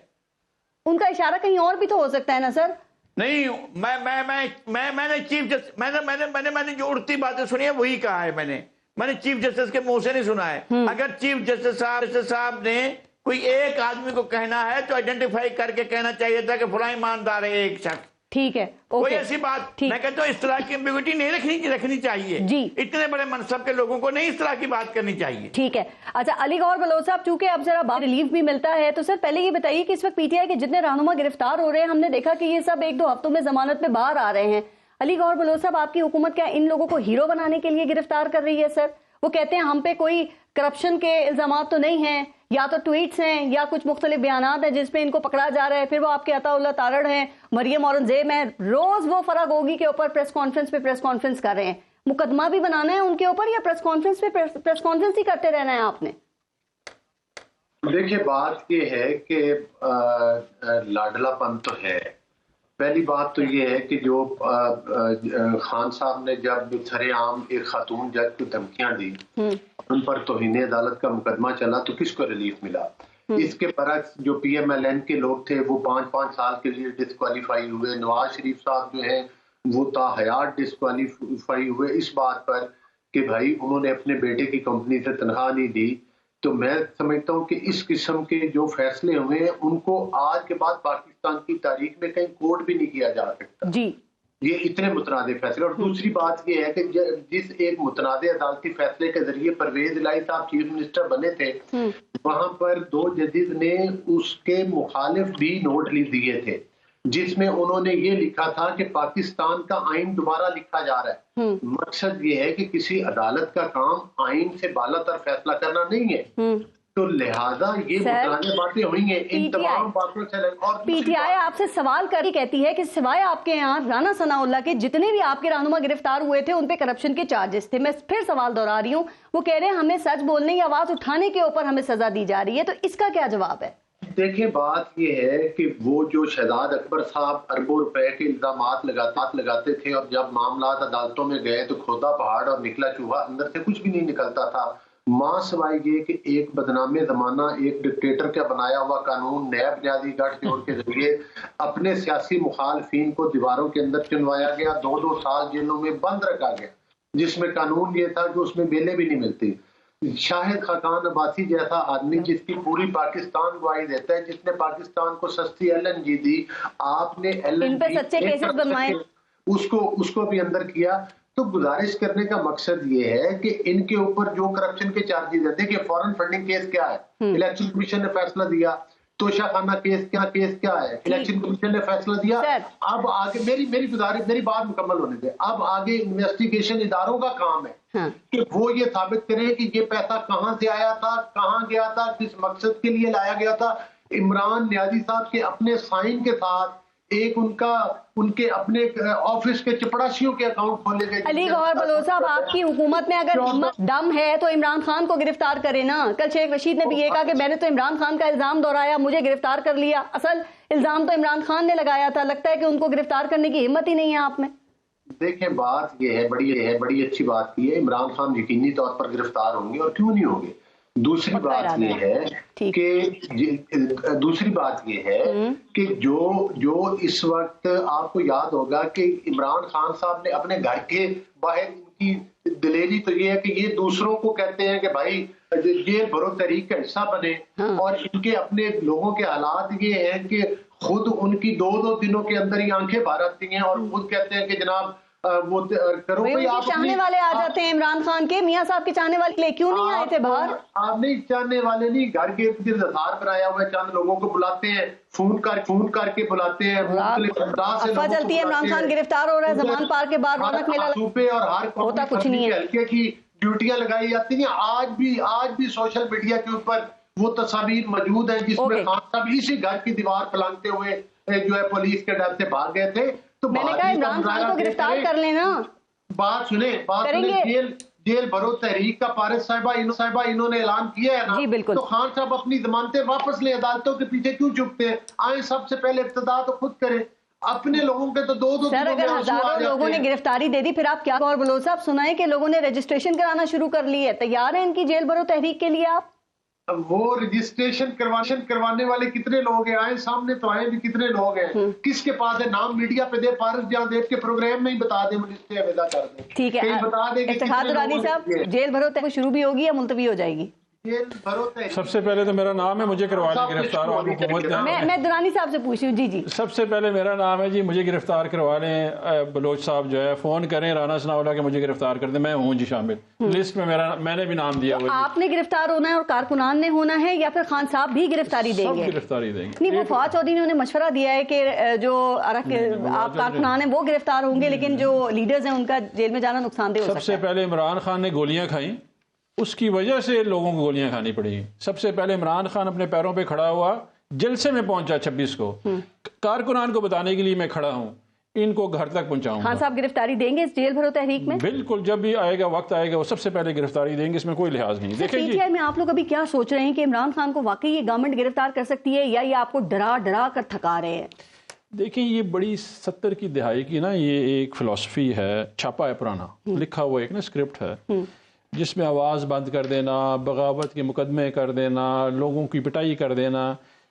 ان کا اشارہ کہیں اور بھی تو ہو سکتا ہے نا سر. نہیں، میں نے چیف جسٹس میں نے جو اڑتی باتیں سنی ہے وہی کہا ہے. میں نے چیف جسٹس کے منہ سے نہیں سنا ہے. اگر چیف جسٹس صاحب نے کوئی ایک آدمی کو کہنا ہے تو آئیڈینٹیفائی کر کے کہنا چاہیے تھا کہ فلاں ایماندار ہے ایک شخص. ٹھیک ہے، کوئی ایسی بات میں کہتا ہوں اس طرح کی ایمبیگوٹی نہیں رکھنی چاہیے. جی، اتنے بڑے منصب کے لوگوں کو نہیں اس طرح کی بات کرنی چاہیے. ٹھیک ہے. اچھا علی گور بلوچ صاحب، چونکہ اب ذرا ریلیف بھی ملتا ہے تو سر پہلے یہ بتائیے کہ اس وقت پی ٹی آئی کے جتنے رہنما گرفتار ہو رہے ہیں، ہم نے دیکھا کہ یہ سب 1-2 ہفتوں میں ضمانت میں باہر آ رہے ہیں. علی گور بلوچ صاحب، آپ کی حکومت کیا ان لوگوں کو ہیرو بنانے کے لیے گرفتار کر رہی ہے سر؟ وہ کہتے ہیں ہم پہ کوئی کرپشن کے الزامات تو نہیں ہیں، یا تو ٹویٹس ہیں یا کچھ مختلف بیانات ہیں جس پہ ان کو پکڑا جا رہا ہے. پھر وہ آپ کے عطا اللہ تارڑ ہیں، مریم اورنگزیب ہیں، روز وہ فرح گوگی کے اوپر پریس کانفرنس کر رہے ہیں. مقدمہ بھی بنانا ہے ان کے اوپر یا پریس کانفرنس ہی کرتے رہنا ہے آپ نے؟ دیکھیے، بات یہ ہے کہ لاڈلا پن تو ہے. پہلی بات تو یہ ہے کہ جو خان صاحب نے جب سرے عام ایک خاتون جج کو دھمکیاں دی، ان پر توہین عدالت کا مقدمہ چلا تو کس کو ریلیف ملا؟ اس کے برعکس جو پی ایم ایل این کے لوگ تھے وہ 5-5 سال کے لیے ڈسکوالیفائی ہوئے. نواز شریف صاحب جو ہیں وہ تا حیات ڈسکوالیفائی ہوئے اس بات پر کہ بھائی انہوں نے اپنے بیٹے کی کمپنی سے تنخواہ نہیں دی. تو میں سمجھتا ہوں کہ اس قسم کے جو فیصلے ہوئے ہیں ان کو آج کے بعد پاکستان کی تاریخ میں کہیں کوٹ بھی نہیں کیا جا سکتا. جی، یہ اتنے متنازع فیصلے. اور دوسری بات یہ ہے کہ جس ایک متنازع عدالتی فیصلے کے ذریعے پرویز الہی صاحب چیف منسٹر بنے تھے، وہاں پر 2 ججز نے اس کے مخالف بھی نوٹ دیے تھے جس میں انہوں نے یہ لکھا تھا کہ پاکستان کا آئین دوبارہ لکھا جا رہا ہے. مقصد یہ ہے کہ کسی عدالت کا کام آئین سے بالا تر فیصلہ کرنا نہیں ہے. تو لہٰذا یہ متنازع باتیں ہوئی ہیں ان تمام باتوں سے. اور پی ٹی آئی آپ سے سوال کری کہتی ہے کہ سوائے آپ کے یہاں رانا ثناء اللہ کے جتنے بھی آپ کے رہنما گرفتار ہوئے تھے ان پہ کرپشن کے چارجز تھے. میں پھر سوال دہرا رہی ہوں، وہ کہہ رہے ہیں ہمیں سچ بولنے یا آواز اٹھانے کے اوپر ہمیں سزا دی جا رہی ہے. تو اس کا کیا جواب ہے؟ دیکھیں، بات یہ ہے کہ وہ جو شہزاد اکبر صاحب اربوں روپے کے الزامات لگاتے تھے اور جب معاملات عدالتوں میں گئے تو کھودا پہاڑ اور نکلا چوہا، اندر سے کچھ بھی نہیں نکلتا تھا. ماں سوائے یہ کہ ایک بدنام زمانہ، ایک ڈکٹیٹر کا بنایا ہوا قانون نیب نیازی گٹھ جوڑ کے ذریعے اپنے سیاسی مخالفین کو دیواروں کے اندر چنوایا گیا. 2 سال جیلوں میں بند رکھا گیا جس میں قانون یہ تھا کہ اس میں بیلیں بھی نہیں ملتی. شاہد خاقان عباسی جیسا آدمی جس کی پوری پاکستان گواہی دیتا ہے، جس نے پاکستان کو سستی ایل این جی دی، آپ نے ایل این جی اس کو بھی اندر کیا. تو گزارش کرنے کا مقصد یہ ہے کہ ان کے اوپر جو کرپشن کے چارجز ہیں، دیکھیں فورن فنڈنگ کیس کیا ہے، الیکشن کمیشن نے فیصلہ دیا. توشہ خانہ کیس کیا ہے، الیکشن کمیشن نے فیصلہ دیا. اب آگے میری بات مکمل ہونے دے. اب آگے انویسٹیگیشن اداروں کا کام ہے کہ وہ یہ ثابت کریں کہ یہ پیسہ کہاں سے آیا تھا، کہاں گیا تھا، کس مقصد کے لیے لایا گیا تھا. عمران نیازی صاحب کے اپنے سائن کے ساتھ ایک ان کے اپنے آفس کے چپڑاسیوں کے اکاؤنٹ کھولے گئے. علی گوہر بلوچ صاحب، آپ کی حکومت میں اگر ہمت دم ہے تو عمران خان کو گرفتار کرے نا. کل شیخ رشید نے بھی یہ کہا کہ میں نے تو عمران خان کا الزام دہرایا، مجھے گرفتار کر لیا. اصل الزام تو عمران خان نے لگایا تھا. لگتا ہے کہ ان کو گرفتار کرنے کی ہمت ہی نہیں ہے آپ میں. دیکھیں بات یہ ہے، بڑی اچھی بات کی ہے، عمران خان یقینی طور پر گرفتار ہوں گے، اور کیوں نہیں ہوں گے. دوسری بات یہ ہے کہ جو اس وقت آپ کو یاد ہوگا کہ عمران خان صاحب نے اپنے گھر کے باہر ان کی دلیری تو یہ ہے کہ یہ دوسروں کو کہتے ہیں کہ بھائی یہ بھرو تحریک کا حصہ بنے، اور ان کے اپنے لوگوں کے حالات یہ ہیں کہ خود ان کی دو دنوں کے اندر ہی آنکھیں بھر آتی ہیں، اور خود کہتے ہیں کہ جناب وہ کرو. چاہنے والے آ جاتے ہیں عمران خان کے. میاں صاحب کے چاہنے والے کیوں نہیں آئے تھے باہر؟ آپ نہیں چاہنے والے نہیں، گھر کے ہتھیار بنایا ہوا ہے، چند لوگوں کو بلاتے ہیں، فون کر کے بلاتے ہیں. افواہ چلتی ہے عمران خان گرفتار ہو رہا ہے، زمان پارک کے باہر رونق میلہ صوبے اور ہر ہوتا کچھ نہیں ہے. ہلکے کی ڈیوٹیاں لگائی جاتی ہیں. آج بھی سوشل میڈیا کے اوپر وہ تصاویر موجود ہیں جس میں خان صاحب اسی گھر کی دیوار پلانگتے ہوئے جو ہے پولیس کے ڈر سے بھاگ گئے تھے. تو میں نے کہا عمران خان کو گرفتار کر لینا. بات سنیں، جیل بھرو تحریک کا پارس صاحبہ انہوں نے اعلان کیا ہے نا. جی بالکل. تو خان صاحب اپنی ضمانتیں واپس لیں، عدالتوں کے پیچھے کیوں چھپتے ہیں؟ آئیں سب سے پہلے ابتدا تو خود کریں. اپنے لوگوں کے تو دو سر اگر ہزاروں لوگوں نے گرفتاری دے دی پھر آپ کیا؟ اور بلوچ صاحب سنائیں کہ لوگوں نے رجسٹریشن کرانا شروع کر لی ہے. تیار ہیں ان کی جیل بھرو تحریک کے لیے آپ؟ وہ رجسٹریشن کروانے والے کتنے لوگ ہیں؟ آئے سامنے تو آئے بھی کتنے لوگ ہیں؟ کس کے پاس ہے؟ نام میڈیا پہ دے، پارس جہاں دیو کے پروگرام میں ہی بتا دیں، مجھے ویدا کر دیں. ٹھیک ہے. اتحاد درانی صاحب، جیل بھرو تحریک شروع بھی ہوگی یا ملتوی ہو جائے گی؟ سب سے پہلے تو میرا نام ہے، مجھے کروا لیں گرفتار. میں درانی صاحب سے پوچھ رہی ہوں. جی سب سے پہلے میرا نام ہے جی، مجھے گرفتار کروا لیں. بلوچ صاحب جو ہے فون کریں رانا ثناءاللہ کہ مجھے گرفتار کر دیں، میں ہوں جی شامل لسٹ میں. میں نے بھی نام دیا. آپ نے گرفتار ہونا ہے اور کارکنان نے ہونا ہے، یا پھر خان صاحب بھی گرفتاری دیں گے؟ گرفتاری دیں گے. نہیں، وہ فواد چودھری نے انہیں مشورہ دیا ہے کہ جو آپ کارکنان ہیں وہ گرفتار ہوں گے، لیکن جو لیڈرز ہیں ان کا جیل میں جانا نقصان دہ ہو سکتا ہے. سب سے پہلے عمران خان نے گولیاں کھائیں، اس کی وجہ سے لوگوں کو گولیاں کھانی پڑی. سب سے پہلے عمران خان اپنے پیروں پہ کھڑا ہوا، جلسے میں پہنچا 26 کو. کارکنان کو بتانے کے لیے میں کھڑا ہوں، ان کو گھر تک پہنچاؤں. خان صاحب گرفتاری دیں گے اس جیل بھرو تحریک میں؟ بالکل، جب بھی آئے گا وقت آئے گا وہ سب سے پہلے گرفتاری دیں گے، اس میں کوئی لحاظ نہیں. دیکھیں جی میں آپ لوگ ابھی کیا سوچ رہے ہیں کہ عمران خان کو واقعی یہ گورنمنٹ گرفتار کر سکتی ہے، یا یہ آپ کو ڈرا کر تھکا رہے ہیں؟ دیکھیں یہ بڑی 70 کی دہائی کی نا یہ ایک فلسفی ہے، چھاپا ہے پرانا، لکھا ہوا ایک نا اسکرپٹ ہے جس میں آواز بند کر دینا، بغاوت کے مقدمے کر دینا، لوگوں کی پٹائی کر دینا.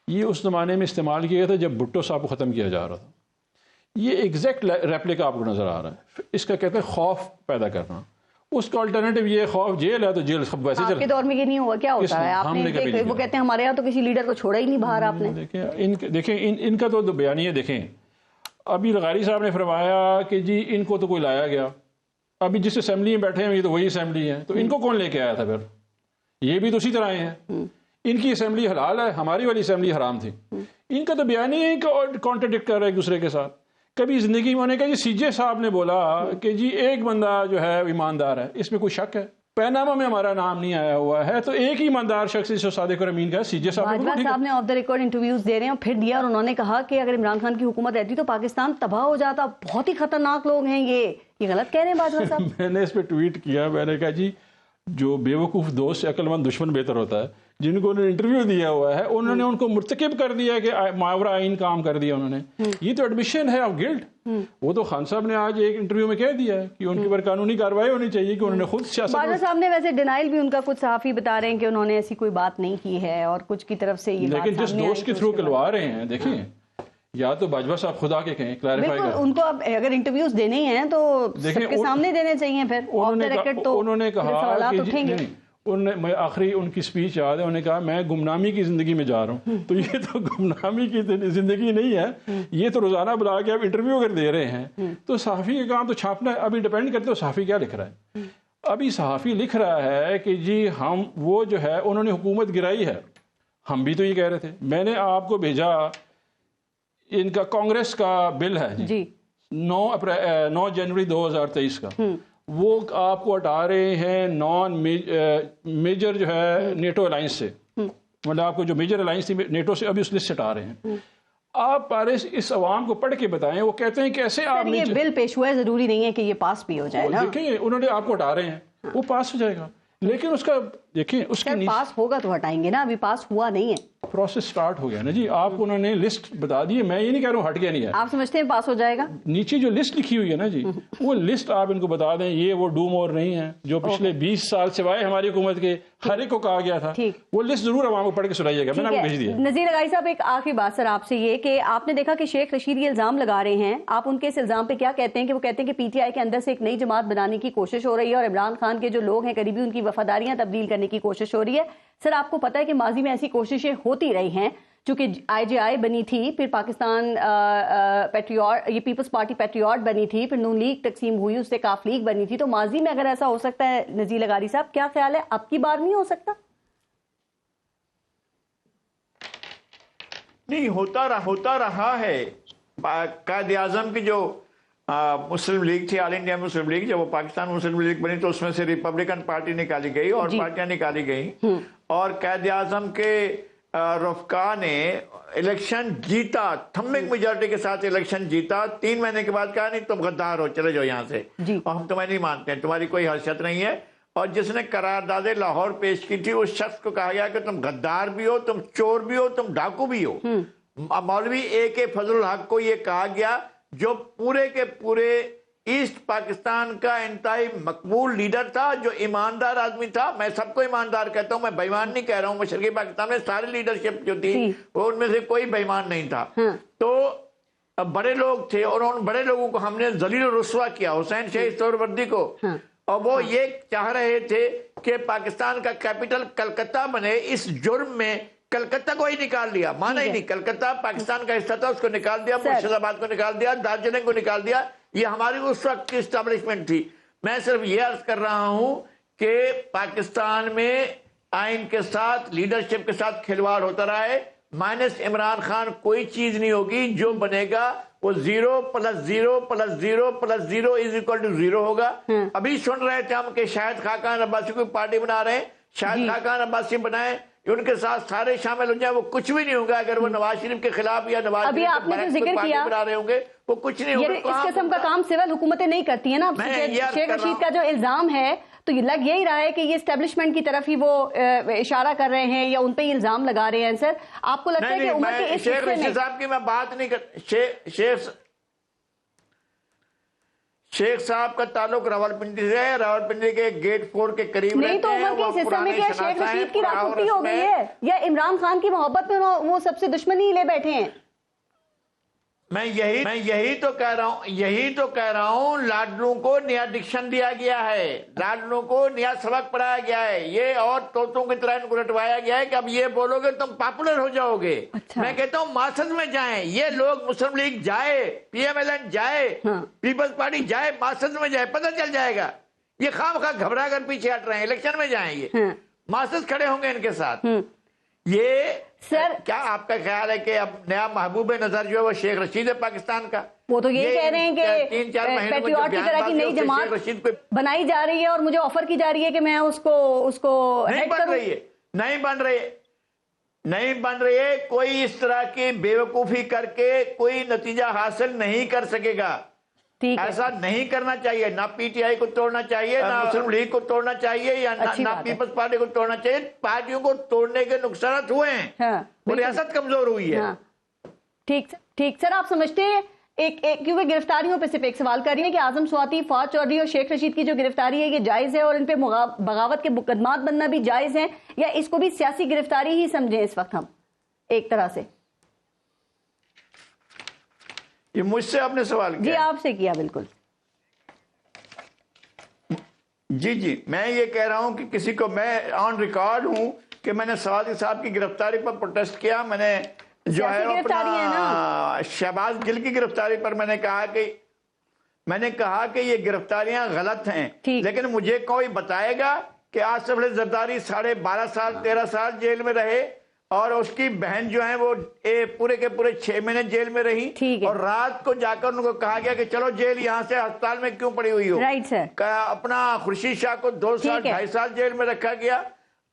یہ اس زمانے میں استعمال کیا گیا تھا جب بھٹو صاحب کو ختم کیا جا رہا تھا. یہ ایگزیکٹ ریپلیکا آپ کو نظر آ رہا ہے. اس کا کہتے ہیں خوف پیدا کرنا. اس کا الٹرنیٹو یہ خوف جیل ہے تو جیل ویسے آپ کے دور میں یہ نہیں ہوا کیا ہوتا ہے؟ آپ نے وہ کہتے ہیں ہمارے یہاں تو کسی لیڈر کو چھوڑا ہی نہیں باہر. آپ نے دیکھیں ان کا تو بیانیہ دیکھیں. ابھی لغاری صاحب نے فرمایا کہ جی ان کو تو کوئی لایا گیا. ابھی جس اسمبلی میں بیٹھے ہیں یہ تو وہی اسمبلی ہے، تو ان کو کون لے کے آیا تھا پھر؟ یہ بھی تو اسی طرح ہیں. ان کی اسمبلی حلال ہے، ہماری والی اسمبلی حرام تھی. ان کا تو بیان ہی ہے کہ کانٹرڈکٹ کر رہا ہے ایک دوسرے کے ساتھ. کبھی زندگی میں انہوں نے کہا جی سی جے صاحب نے بولا کہ جی ایک بندہ جو ہے ایماندار ہے، اس میں کوئی شک ہے؟ پیناما میں ہمارا نام نہیں آیا ہوا ہے، تو ایک ہی ایماندار شخص جو صادق اور امین کا سی جے صاحب نے آف دا ریکارڈ انٹرویوز دے رہے ہیں پھر دیا، اور انہوں نے کہا کہ اگر عمران خان کی حکومت رہتی تو پاکستان تباہ ہو جاتا. بہت ہی خطرناک لوگ ہیں یہ غلط کہہ رہے ہیں باجوہ صاحب. میں نے اس پہ ٹویٹ کیا، میں نے کہا جی جو بے وقوف دوست سے عقل مند دشمن بہتر ہوتا ہے. جن کو انٹرویو دیا ہوا ہے انہوں نے ان کو مرتکب کر دیا کہ ماورا آئین کام کر دیا انہوں نے. یہ تو ایڈمیشن ہے آف گلٹ. وہ تو خان صاحب نے آج ایک انٹرویو میں کہہ دیا ہے کہ ان کے اوپر قانونی کارروائی ہونی چاہیے کہ انہوں نے خود سیاست. باجوہ صاحب نے ویسے ڈینائل بھی ان کا کچھ صحافی بتا رہے ہیں کہ انہوں نے ایسی کوئی بات نہیں کی ہے اور کچھ کی طرف سے یہ بات. لیکن جس دوست کے تھرو کلوا رہے ہیں دیکھیں، یا تو باجوہ صاحب خدا کے کہیں کلیریفائی کریں. ان کو اب اگر انٹرویوز دینے ہیں تو سب کے سامنے دینے چاہیے. پھر انہوں نے کہا کہ میں آخری ان کی سپیچ یاد ہے، انہوں نے کہا میں گمنامی کی زندگی میں جا رہا ہوں. تو یہ تو گمنامی کی زندگی نہیں ہے، یہ تو روزانہ بلا کے آپ انٹرویو اگر دے رہے ہیں تو صحافی کا کام تو چھاپنا ہے. ابھی ڈیپینڈ کرتے ہو صحافی کیا لکھ رہا ہے. ابھی صحافی لکھ رہا ہے کہ جی ہم وہ جو ہے انہوں نے حکومت گرائی ہے. ہم بھی تو یہ کہہ رہے تھے. میں نے آپ کو بھیجا ان کا کانگریس کا بل ہے جی 9 جنوری 2023 کا. وہ آپ کو ہٹا رہے ہیں نان میجر جو ہے نیٹو الائنس سے، مطلب آپ کو جو میجر الائنس تھی نیٹو سے ابھی اس لسٹ سے ہٹا رہے ہیں. آپ پارس اس عوام کو پڑھ کے بتائیں، وہ کہتے ہیں کہ ایسے آپ یہ بل پیش ہوا ہے، ضروری نہیں ہے کہ یہ پاس بھی ہو جائے نا. دیکھیں انہوں نے آپ کو ہٹا رہے ہیں، وہ پاس ہو جائے گا، لیکن اس کا دیکھیں اس کی پاس ہوگا تو ہٹائیں گے نا، ابھی پاس ہوا نہیں ہے. پروسیس سٹارٹ ہو گیا نا جی. آپ کو انہوں نے لسٹ بتا دی ہے، میں یہ نہیں کہہ رہا ہوں ہٹ گیا نہیں ہے. آپ سمجھتے ہیں پاس ہو جائے گا؟ نیچے جو لسٹ لکھی ہوئی ہے نا جی، وہ لسٹ آپ ان کو بتا دیں، یہ وہ ڈوم اور نہیں ہے جو پچھلے 20 سال سوائے ہماری حکومت کے ہر ایک کو کہا گیا تھا. وہ لسٹ ضرور عوام کو پڑھ کے سنائیے گا، میں نے آپ کو بھیج دیا. نذیر اغائی صاحب، ایک آخری بات سر آپ سے یہ کہ آپ نے دیکھا کہ شیخ رشید یہ الزام لگا رہے ہیں، آپ ان کے اس الزام پہ کیا کہتے ہیں؟ کہ وہ کہتے ہیں کہ پی ٹی آئی کے اندر سے ایک نئی جماعت بنانے کی کوشش ہو رہی ہے اور عمران خان کے جو لوگ ہیں قریبی ان کی وفاداریاں تبدیل کرنے کی کوشش ہو رہی ہے. سر آپ کو پتہ ہے کہ ماضی میں ایسی کوششیں ہوتی رہی ہیں، چونکہ آئی جے آئی بنی تھی، پھر پاکستان پیٹریوٹ، یہ پیپلز پارٹی پیٹریوٹ بنی تھی، پھر نون لیگ تقسیم ہوئی، اس سے کاف لیگ بنی تھی. تو ماضی میں اگر ایسا ہو سکتا ہے نذیر اغاری صاحب، کیا خیال ہے اب کی بار نہیں ہو سکتا؟ نہیں، ہوتا رہا ہے. قائد اعظم کی جو مسلم لیگ تھی، آل انڈیا مسلم لیگ، جب وہ پاکستان مسلم لیگ بنی تو اس میں سے ریپبلکن پارٹی نکالی گئی اور پارٹیاں نکالی گئیں، اور قائد اعظم کے رفقا نے الیکشن جیتا، تھمبنگ میجورٹی کے ساتھ الیکشن جیتا. 3 مہینے کے بعد کہا نہیں تم غدار ہو، چلے جاؤ یہاں سے، اور ہم تمہیں نہیں مانتے ہیں، تمہاری کوئی حیثیت نہیں ہے. اور جس نے قرارداد لاہور پیش کی تھی اس شخص کو کہا گیا کہ تم غدار بھی ہو، تم چور بھی ہو، تم ڈاکو بھی ہو. مولوی اے کے فضل الحق کو یہ کہا گیا، جو پورے کے پورے ایسٹ پاکستان کا انتہائی مقبول لیڈر تھا، جو ایماندار آدمی تھا. میں سب کو ایماندار کہتا ہوں، میں بے ایمان نہیں کہہ رہا ہوں. مشرقی پاکستان میں ساری لیڈرشپ جو تھی وہ ان میں سے کوئی بے ایمان نہیں تھا. تو بڑے لوگ تھے اور ان بڑے لوگوں کو ہم نے ذلیل و رسوا کیا، حسین شہید سہروردی کو. اور وہ یہ چاہ رہے تھے کہ پاکستان کا کیپٹل کلکتہ بنے. اس جرم میں کلکتہ کو ہی نکال لیا، مانا ہی نہیں. کلکتہ پاکستان کا حصہ تھا، اس کو نکال دیا. مرشد آباد کو نکال دیا، دارجلنگ کو نکال دیا. یہ ہماری اس وقت کی اسٹیبلشمنٹ تھی. میں صرف یہ عرض کر رہا ہوں کہ پاکستان میں آئین کے ساتھ، لیڈرشپ کے ساتھ کھلواڑ ہوتا رہا ہے. مائنس عمران خان کوئی چیز نہیں ہوگی. جو بنے گا وہ 0 + 0 + 0 + 0 = 0 ہوگا. ابھی سن رہے تھے ہم کہ شاہد خاقان عباسی کو پارٹی بنا رہے ہیں. شاہد خاقان عباسی بنائیں، ان کے ساتھ سارے شامل ہو جائیں، وہ کچھ بھی نہیں ہوگا. اگر وہ نواز شریف کے خلاف یا نواز شریف کے برعکس کوئی پارٹی بنا رہے ہوں گے، وہ کچھ نہیں ہوگا. اس قسم کا کام سول حکومتیں نہیں کرتی ہیں نا. شیخ رشید کا جو الزام ہے تو یہ لگ یہی رہا ہے کہ یہ اسٹیبلشمنٹ کی طرف ہی وہ اشارہ کر رہے ہیں یا ان پہ الزام لگا رہے ہیں. سر آپ کو لگتا ہے کہ عمر کے اس شیخ رشید صاحب کی میں بات نہیں کر، شیخ صاحب کا تعلق راولپنڈی سے ہے، راولپنڈی کے گیٹ 4 کے قریب نہیں. تو عمر کے اس حصہ میں کیا شیخ رشید کی راکھوٹی ہو گئی ہے یا عمران خان کی محبت میں وہ سب سے دشمنی لے بیٹھے ہیں؟ میں یہی تو کہہ رہا ہوں. لاڈلوں کو نیا ڈکشن دیا گیا ہے، لاڈلوں کو نیا سبق پڑھایا گیا ہے. یہ اور طوطوں کی طرح ان کو رٹوایا گیا ہے کہ اب یہ بولو گے تم پاپولر ہو جاؤ گے. میں کہتا ہوں ماسد میں جائیں. یہ لوگ مسلم لیگ جائے، پی ایم ایل این جائے، پیپلز پارٹی جائے، ماسد میں جائے، پتہ چل جائے گا. یہ خواہ گھبرا کر پیچھے ہٹ رہے ہیں. الیکشن میں جائیں، یہ ماسد کھڑے ہوں گے ان کے ساتھ. یہ سر کیا آپ کا خیال ہے کہ اب نیا محبوب نظر جو ہے وہ شیخ رشید ہے پاکستان کا؟ وہ تو یہ کہہ رہے ہیں کہ 3-4 مہینے پیٹریوٹ کی طرح کی نئی جماعت بنائی جا رہی ہے اور مجھے آفر کی جا رہی ہے کہ میں اس کو نہیں بن رہی ہے. کوئی اس طرح کی بیوقوفی کر کے کوئی نتیجہ حاصل نہیں کر سکے گا. ایسا نہیں کرنا چاہیے. نہ پی ٹی آئی کو توڑنا چاہیے، نہ مسلم لیگ کو توڑنا چاہیے، یا نہ پیپلز پارٹی کو توڑنا چاہیے. پارٹیوں کو توڑنے کے نقصانات ہوئے ہیں، وہ ریاست کمزور ہوئی ہے. ٹھیک سر، آپ سمجھتے ہیں کیونکہ گرفتاریوں پہ صرف ایک سوال کر رہی ہیں کہ اعظم سواتی، فواد چودھری اور شیخ رشید کی جو گرفتاری ہے یہ جائز ہے اور ان پہ بغاوت کے مقدمات بننا بھی جائز ہیں، یا اس کو بھی سیاسی گرفتاری ہی سمجھیں اس وقت ہم ایک طرح سے؟ یہ مجھ سے آپ نے سوال کیا؟ جی آپ سے کیا. بالکل جی میں یہ کہہ رہا ہوں کہ کسی کو، میں آن ریکارڈ ہوں کہ میں نے سوادی صاحب کی گرفتاری پر پروٹیسٹ کیا. میں نے جو ہے اپنا شہباز گل کی گرفتاری پر میں نے کہا کہ یہ گرفتاریاں غلط ہیں، لیکن مجھے کوئی بتائے گا کہ آصف علی زرداری 12.5 سال 13 سال جیل میں رہے اور اس کی بہن جو ہیں وہ پورے کے پورے 6 مہینے جیل میں رہی، اور رات کو جا کر ان کو کہا گیا کہ چلو جیل یہاں سے ہسپتال میں کیوں پڑی ہوئی ہو. اپنا خورشید شاہ کو 2 سال 2.5 سال جیل میں رکھا گیا.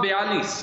42।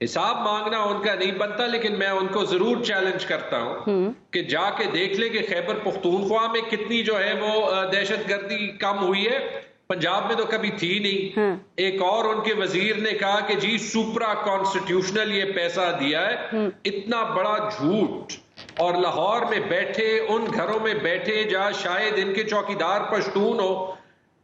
حساب مانگنا ان کا نہیں بنتا، لیکن میں ان کو ضرور چیلنج کرتا ہوں کہ جا کے دیکھ لیں کہ خیبر پختونخوا میں کتنی جو ہے وہ دہشت گردی کم ہوئی ہے. پنجاب میں تو کبھی تھی نہیں. ایک اور ان کے وزیر نے کہا کہ جی سپرا کانسٹیٹیوشنل یہ پیسہ دیا ہے. اتنا بڑا جھوٹ. اور لاہور میں بیٹھے ان گھروں میں بیٹھے جہاں شاید ان کے چوکیدار پشتون ہو،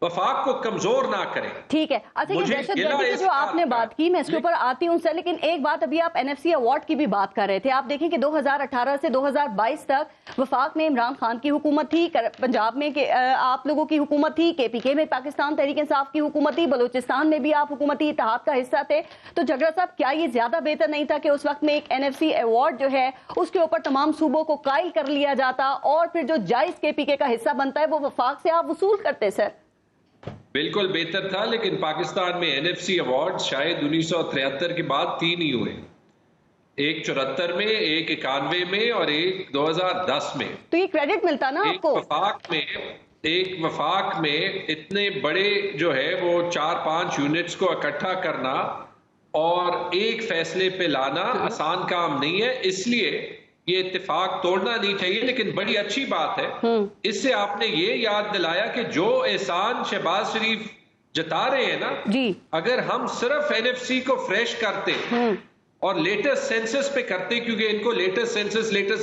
وفاق کو کمزور نہ کریں. ٹھیک ہے. اچھا یہ دہشت گردی کی جو آپ نے بات کی، میں اس کے اوپر آتی ہوں سر، لیکن ایک بات ابھی آپ NFC ایوارڈ کی بھی بات کر رہے تھے. آپ دیکھیں کہ 2018 سے 2022 تک وفاق میں عمران خان کی حکومت تھی، پنجاب میں آپ لوگوں کی حکومت تھی، KPK میں پاکستان تحریک انصاف کی حکومت تھی، بلوچستان میں بھی آپ حکومتی اتحاد کا حصہ تھے. تو جھگڑا صاحب کیا یہ زیادہ بہتر نہیں تھا کہ اس وقت میں ایک NFC ایوارڈ جو ہے اس کے اوپر تمام صوبوں کو قائل کر لیا جاتا اور پھر جو جائز KPK کا حصہ بنتا ہے وہ وفاق سے آپ وصول کرتے؟ سر بالکل بہتر تھا، لیکن پاکستان میں NFC ایوارڈ شاید 1973 کے بعد 3 ہی ہوئے، ایک 74 میں، ایک 91 میں اور ایک 2010 میں. تو یہ کریڈٹ ملتا نا آپ کو. ایک وفاق میں اتنے بڑے جو ہے وہ 4-5 یونٹس کو اکٹھا کرنا اور ایک فیصلے پہ لانا آسان کام نہیں ہے. اس لیے یہ اتفاق توڑنا نہیں چاہیے. لیکن بڑی اچھی بات ہے، اس سے آپ نے یہ یاد دلایا کہ جو احسان شہباز شریف جتا رہے ہیں نا، اگر ہم صرف NFC کو فریش کرتے اور لیٹسٹ سینسس پہ کرتے، کیونکہ ان کو لیٹسٹ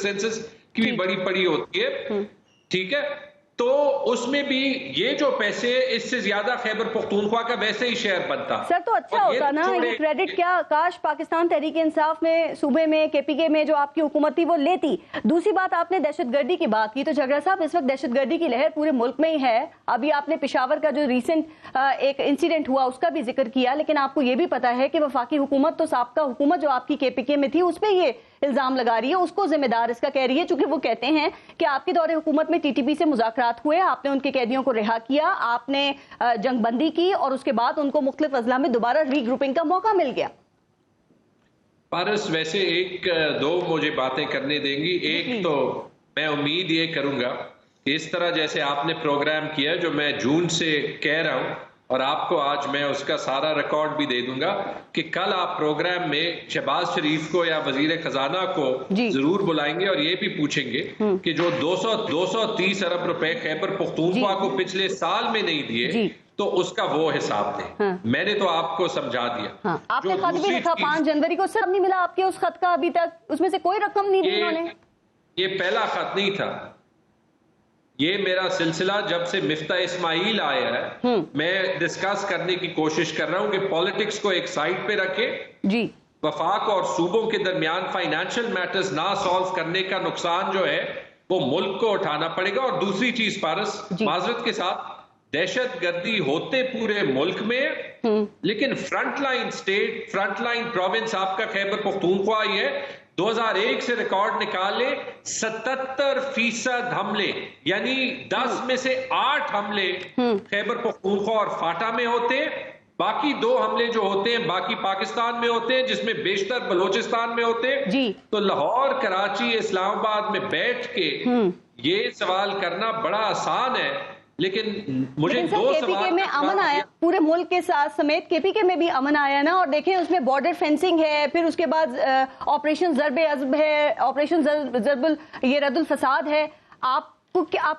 سینسس کی بھی بڑی پڑی ہوتی ہے، ٹھیک ہے، تو اس میں بھی یہ جو پیسے اس سے زیادہ خیبر پختونخوا کا ویسے ہی شہر بنتا. سر تو اچھا ہوتا نا یہ کریڈٹ، کیا کاش پاکستان تحریک انصاف میں صوبے میں KPK میں جو آپ کی حکومت تھی وہ لیتی. دوسری بات، آپ نے دہشت گردی کی بات کی، تو جھگڑا صاحب اس وقت دہشت گردی کی لہر پورے ملک میں ہی ہے. ابھی آپ نے پشاور کا جو ریسنٹ ایک انسیڈنٹ ہوا اس کا بھی ذکر کیا، لیکن آپ کو یہ بھی پتا ہے کہ وفاقی حکومت تو سابقہ حکومت جو آپ کی KPK میں تھی اس پہ یہ الزام لگا رہی ہے، اس کو ذمہ دار اس کا کہہ رہی ہے، چونکہ وہ کہتے ہیں کہ آپ کے دور حکومت میں TTP سے مذاکرات ہوئے، آپ نے ان کے قیدیوں کو رہا کیا، آپ نے جنگ بندی کی اور اس کے بعد ان کو مختلف اضلاع میں دوبارہ ری گروپنگ کا موقع مل گیا. پارس ویسے ایک دو مجھے باتیں کرنے دیں گی. ایک تو میں امید یہ کروں گا کہ اس طرح جیسے آپ نے پروگرام کیا جو میں جون سے کہہ رہا ہوں، اور آپ کو آج میں اس کا سارا ریکارڈ بھی دے دوں گا کہ کل آپ پروگرام میں شہباز شریف کو یا وزیر خزانہ کو ضرور بلائیں گے اور یہ بھی پوچھیں گے کہ جو 230 ارب روپے خیبر پختونخوا کو پچھلے سال میں نہیں دیے تو اس کا وہ حساب دیں. میں نے تو آپ کو سمجھا دیا. آپ نے خط بھی لکھا 5 جنوری کو، سر نہیں ملا آپ کے اس خط کا ابھی تک؟ اس میں سے کوئی رقم نہیں دی انہوں نے. یہ پہلا خط نہیں تھا، یہ میرا سلسلہ جب سے مفتاح اسماعیل آیا ہے میں ڈسکس کرنے کی کوشش کر رہا ہوں کہ پالیٹکس کو ایک سائڈ پہ رکھے، وفاق اور صوبوں کے درمیان فائنینشل میٹرز نہ سالو کرنے کا نقصان جو ہے وہ ملک کو اٹھانا پڑے گا. اور دوسری چیز پارس معذرت کے ساتھ، دہشت گردی ہوتے پورے ملک میں، لیکن front line state, front line province آپ کا خیبر پختونخوا ہی ہے. 2001 سے ریکارڈ نکالے 77% حملے، یعنی 10 میں سے 8 حملے خیبر پختونخوا اور فاٹا میں ہوتے ہیں. باقی 2 حملے جو ہوتے ہیں باقی پاکستان میں ہوتے ہیں، جس میں بیشتر بلوچستان میں ہوتے ہیں. تو لاہور، کراچی، اسلام آباد میں بیٹھ کے یہ سوال کرنا بڑا آسان ہے، لیکن مجھے 2 سوال میں امن آیا پورے ملک کے ساتھ سمیت KPK میں بھی امن آیا نا. اور دیکھیں اس میں بارڈر فینسنگ ہے، پھر اس کے بعد آپریشن ضرب عزب ہے، آپریشن ضرب یہ رد الفساد ہے. آپ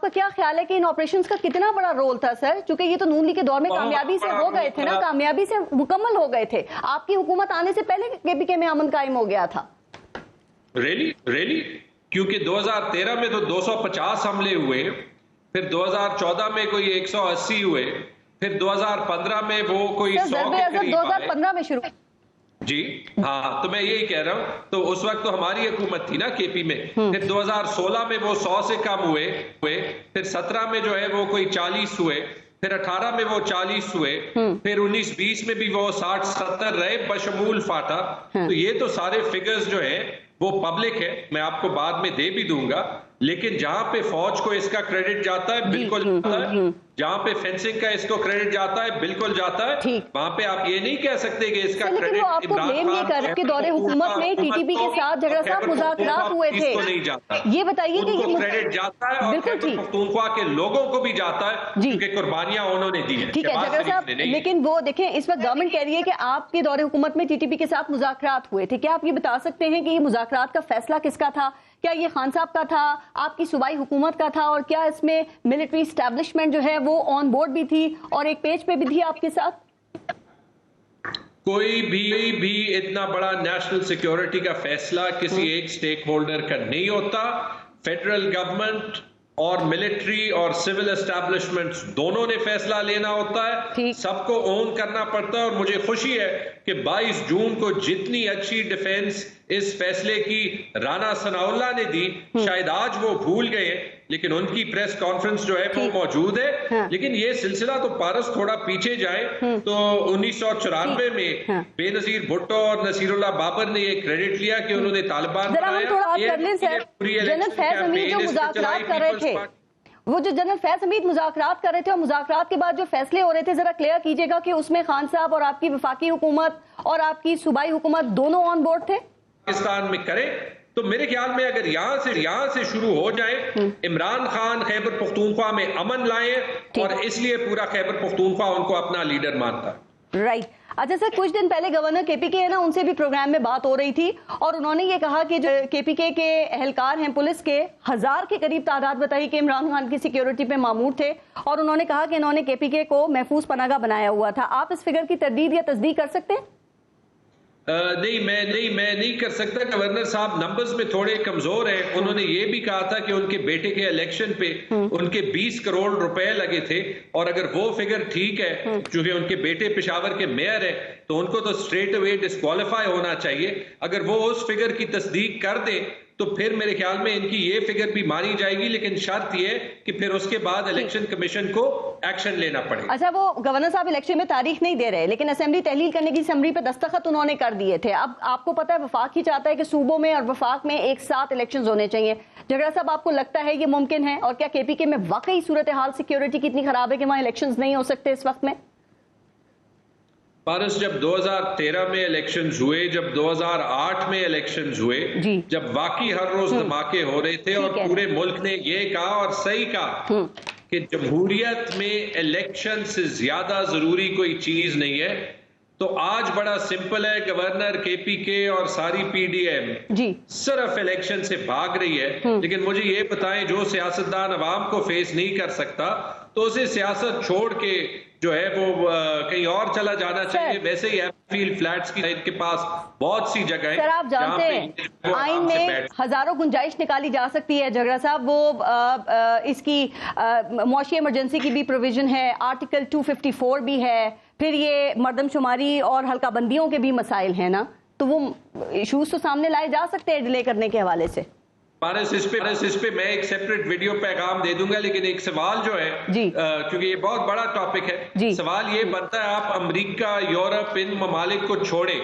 کا کیا خیال ہے کہ ان آپریشنز کا کتنا بڑا رول تھا سر؟ چونکہ یہ تو نون لیگ کے دور میں کامیابی سے ہو گئے تھے نا، کامیابی سے مکمل ہو گئے تھے. آپ کی حکومت آنے سے پہلے KPK میں امن قائم ہو گیا تھا. ریلی کیونکہ 2013 میں تو 250 حملے ہوئے، پھر 2014 میں کوئی 180 ہوئے، پھر 2015 میں وہ کوئی 100 کے قریب 2015 میں شروع. جی ہاں، تو میں یہی کہہ رہا ہوں. تو اس وقت تو ہماری حکومت تھی نا KP میں. پھر 2016 میں وہ 100 سے کم ہوئے، پھر 17 میں جو ہے وہ کوئی 40 ہوئے، پھر 18 میں وہ 40 ہوئے، پھر 19-20 میں بھی وہ 60-70 رہے بشمول فاٹا. تو یہ تو سارے فگرز جو ہیں وہ پبلک ہے، میں آپ کو بعد میں دے بھی دوں گا. لیکن جہاں پہ فوج کو اس کا کریڈٹ جاتا ہے بالکل جاتا ہے، جہاں پہ فینسنگ کا اس کو کریڈٹ جاتا ہے بالکل جاتا ہے, وہاں پہ آپ یہ نہیں کہہ سکتے کہ اس کا لیکن وہ آپ کو بلیم یہ کر رہے کہ دور حکومت میں ٹی ٹی پی کے ساتھ جھگڑا صاحب مذاکرات ہوئے تھے, یہ بتائیے کہ یہ کریڈٹ جاتا ہے اور خیبر پختونخوا کے لوگوں کو بھی جاتا ہے کیونکہ قربانیاں انہوں نے دی ہیں. ٹھیک ہے جھگڑا صاحب, لیکن وہ دیکھیں اس وقت گورنمنٹ کہہ رہی ہے کہ آپ کے دور حکومت میں ٹی ٹی پی کے ساتھ مذاکرات ہوئے تھے, کیا آپ یہ بتا سکتے ہیں کہ یہ مذاکرات کا فیصلہ کس کا تھا؟ کیا یہ خان صاحب کا تھا, آپ کی صوبائی حکومت کا تھا, اور کیا اس میں ملٹری اسٹیبلشمنٹ جو ہے وہ آن بورڈ بھی تھی اور ایک پیج پہ بھی تھی آپ کے ساتھ؟ کوئی بھی اتنا بڑا نیشنل سیکیورٹی کا فیصلہ کسی ایک سٹیک ہولڈر کا نہیں ہوتا. فیڈرل گورنمنٹ اور ملٹری اور سول اسٹیبلشمنٹس دونوں نے فیصلہ لینا ہوتا ہے, سب کو اون کرنا پڑتا ہے. اور مجھے خوشی ہے کہ 22 جون کو جتنی اچھی ڈیفینس اس فیصلے کی رانا ثناء اللہ نے دی, شاید آج وہ بھول گئے ہیں, لیکن ان کی پریس کانفرنس جو ہے وہ موجود ہے. لیکن یہ سلسلہ تو پارس تھوڑا پیچھے جائے تو 1994 میں بے نظیر بھٹو اور نصیر اللہ بابر نے یہ کریڈٹ لیا کہ انہوں نے طالبان وہ جو جنرل فیض حمید مذاکرات کر رہے تھے, اور مذاکرات کے بعد جو فیصلے ہو رہے تھے, ذرا کلیئر کیجئے گا کہ اس میں خان صاحب اور آپ کی وفاقی حکومت اور آپ کی صوبائی حکومت دونوں آن بورڈ تھے؟ پاکستان میں کریں تو میرے خیال میں اگر یہاں سے شروع ہو جائیں, عمران خان خیبر پختونخوا میں امن لائیں, اور اس لیے پورا خیبر پختونخوا ان کو اپنا لیڈر مانتا ہے. رائٹ. اچھا سر, کچھ دن پہلے گورنر کے پی کے ہے نا, ان سے بھی پروگرام میں بات ہو رہی تھی, اور انہوں نے یہ کہا کہ جو کے پی کے اہلکار ہیں پولیس کے 1000 کے قریب تعداد بتائی کہ عمران خان کی سیکیورٹی پہ مامور تھے, اور انہوں نے کہا کہ انہوں نے کے پی کے کو محفوظ پناہ گاہ بنایا ہوا تھا. آپ اس فگر کی تردید یا تصدیق کر سکتے ہیں؟ نہیں, میں نہیں کر سکتا. گورنر صاحب نمبرز میں تھوڑے کمزور ہیں. انہوں نے یہ بھی کہا تھا کہ ان کے بیٹے کے الیکشن پہ ان کے 20 کروڑ روپے لگے تھے, اور اگر وہ فگر ٹھیک ہے, چونکہ ان کے بیٹے پشاور کے میئر ہیں, تو ان کو تو اسٹریٹ اوے ڈسکوالیفائی ہونا چاہیے. اگر وہ اس فگر کی تصدیق کر دیں تو پھر میرے خیال میں ان کی یہ فگر بھی مانی جائے گی, لیکن شرط یہ کہ پھر اس کے بعد الیکشن کمیشن کو ایکشن لینا پڑے. اچھا, وہ گورنر صاحب الیکشن میں تاریخ نہیں دے رہے, لیکن اسمبلی تحلیل کرنے کی اسمبلی پہ دستخط انہوں نے کر دیے تھے. اب آپ کو پتا ہے وفاق ہی چاہتا ہے کہ صوبوں میں اور وفاق میں ایک ساتھ الیکشنز ہونے چاہیے. جھگڑا صاحب, آپ کو لگتا ہے یہ ممکن ہے؟ اور کیا کے پی کے میں واقعی صورتحال سیکیورٹی کی اتنی خراب ہے کہ وہاں الیکشنز نہیں ہو سکتے اس وقت میں؟ پارس, جب 2013 میں الیکشنز ہوئے, جب 2008 میں الیکشنز ہوئے, جب واقعی ہر روز دھماکے ہو رہے تھے, اور پورے ملک نے یہ کہا اور صحیح کہا کہ جمہوریت میں الیکشن سے زیادہ ضروری کوئی چیز نہیں ہے, تو آج بڑا سمپل ہے. گورنر کے پی کے اور ساری پی ڈی ایم صرف الیکشن سے بھاگ رہی ہے. لیکن مجھے یہ بتائیں, جو سیاستدان عوام کو فیس نہیں کر سکتا تو اسے سیاست چھوڑ کے جو ہے وہ کہیں اور چلا جانا چاہیے. ویسے ہی فیلڈ فلیٹس کی ان کے پاس بہت سی جگہ ہیں. سر, آپ جانتے ہیں آئین میں ہزاروں گنجائش نکالی جا سکتی ہے. جھگڑا صاحب, وہ اس کی معاشی ایمرجنسی کی بھی پروویژن ہے, آرٹیکل 254 بھی ہے, پھر یہ مردم شماری اور حلقہ بندیوں کے بھی مسائل ہیں نا, تو وہ ایشوز تو سامنے لائے جا سکتے ہیں ڈیلے کرنے کے حوالے سے. پارس, اس پہ میں ایک سیپریٹ ویڈیو پیغام دے دوں گا, لیکن ایک سوال جو ہے, کیونکہ یہ بہت بڑا ٹاپک ہے, سوال یہ بنتا ہے, آپ امریکہ, یورپ, ان ممالک کو چھوڑیں,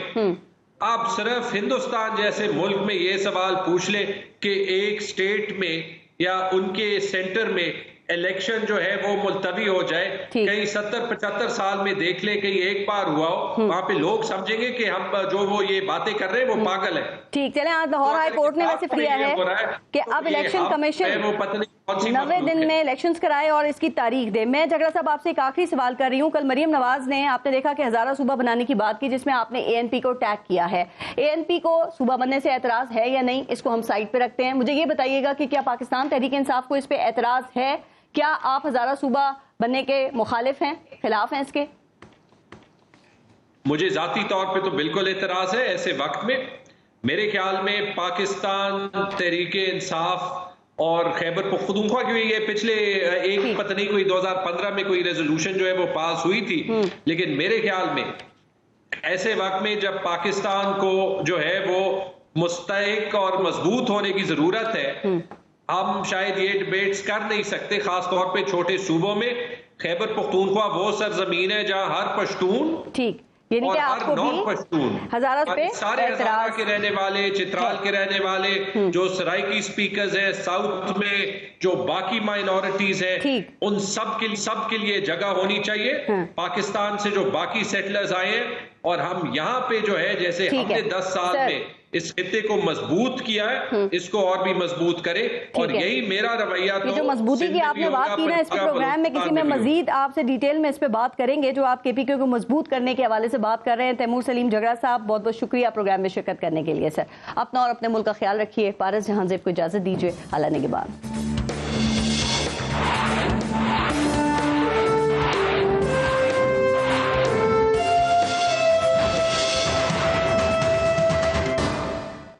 آپ صرف ہندوستان جیسے ملک میں یہ سوال پوچھ لیں کہ ایک سٹیٹ میں یا ان کے سینٹر میں الیکشن جو ہے وہ ملتوی ہو جائے, کہیں 70-75 سال میں دیکھ لیں, کہیں ایک بار ہوا ہو, وہاں پہ لوگ سمجھیں گے کہ ہم جو وہ یہ باتیں کر رہے ہیں وہ پاگل ہے. ٹھیک, چلیں, آج لاہور ہائی کورٹ نے ویسے کیا ہے کہ اب الیکشن کمیشن 90 دن میں الیکشنز کرائے اور اس کی تاریخ دے. میں جھگڑا صاحب آپ سے ایک آخری سوال کر رہی ہوں. کل مریم نواز نے, آپ نے دیکھا کہ ہزارہ صوبہ بنانے کی بات کی, جس میں آپ نے اے این پی کو ٹیگ کیا ہے. اے این پی کو صوبہ بننے سے اعتراض ہے یا نہیں, اس کو ہم سائڈ پہ رکھتے ہیں. مجھے یہ بتائیے گا کہ کیا پاکستان تحریک انصاف کو اس پہ اعتراض ہے؟ کیا آپ ہزارہ صوبہ بننے کے مخالف ہیں, خلاف ہیں اس کے؟ مجھے ذاتی طور پہ تو بالکل اعتراض ہے. ایسے وقت میں میرے خیال میں پاکستان تحریک انصاف اور خیبر پختونخوا کی یہ پچھلے ایک پتہ نہیں کوئی 2015 میں کوئی ریزولوشن جو ہے وہ پاس ہوئی تھی, لیکن میرے خیال میں ایسے وقت میں جب پاکستان کو جو ہے وہ مستحق اور مضبوط ہونے کی ضرورت ہے, ہم شاید یہ ڈیبیٹس کر نہیں سکتے, خاص طور پہ چھوٹے صوبوں میں. خیبر پختونخوا وہ سرزمین ہے جہاں ہر پشتون یعنی اور کہ آپ ہر کو نان بھی پشتون ہزارہ پہ سارے ہزارہ اعتراض کے رہنے والے، چترال کے رہنے والے، جو سرائکی سپیکرز ہیں ساؤتھ میں، جو باقی مائنورٹیز ہیں، ان سب کے لیے جگہ ہونی چاہیے پاکستان سے جو باقی سیٹلرز آئے ہیں. اور ہم یہاں پہ جو ہے جیسے ہم نے 10 سال میں اس خطے کو مضبوط کیا ہے، اس کو اور بھی مضبوط کرے. اور یہی میرا رویہ تو جو مضبوطی کی آپ نے بات کی نا، اس پہ پروگرام میں کسی میں مزید آپ سے ڈیٹیل میں اس پہ بات کریں گے. جو آپ کے پی کے کو مضبوط کرنے کے حوالے سے بات کر رہے ہیں، تیمور سلیم جھگڑا صاحب، بہت بہت شکریہ پروگرام میں شرکت کرنے کے لیے. سر اپنا اور اپنے ملک کا خیال رکھیے. پارس جہاں زیب کو اجازت دیجیے. اللہ نگہبان.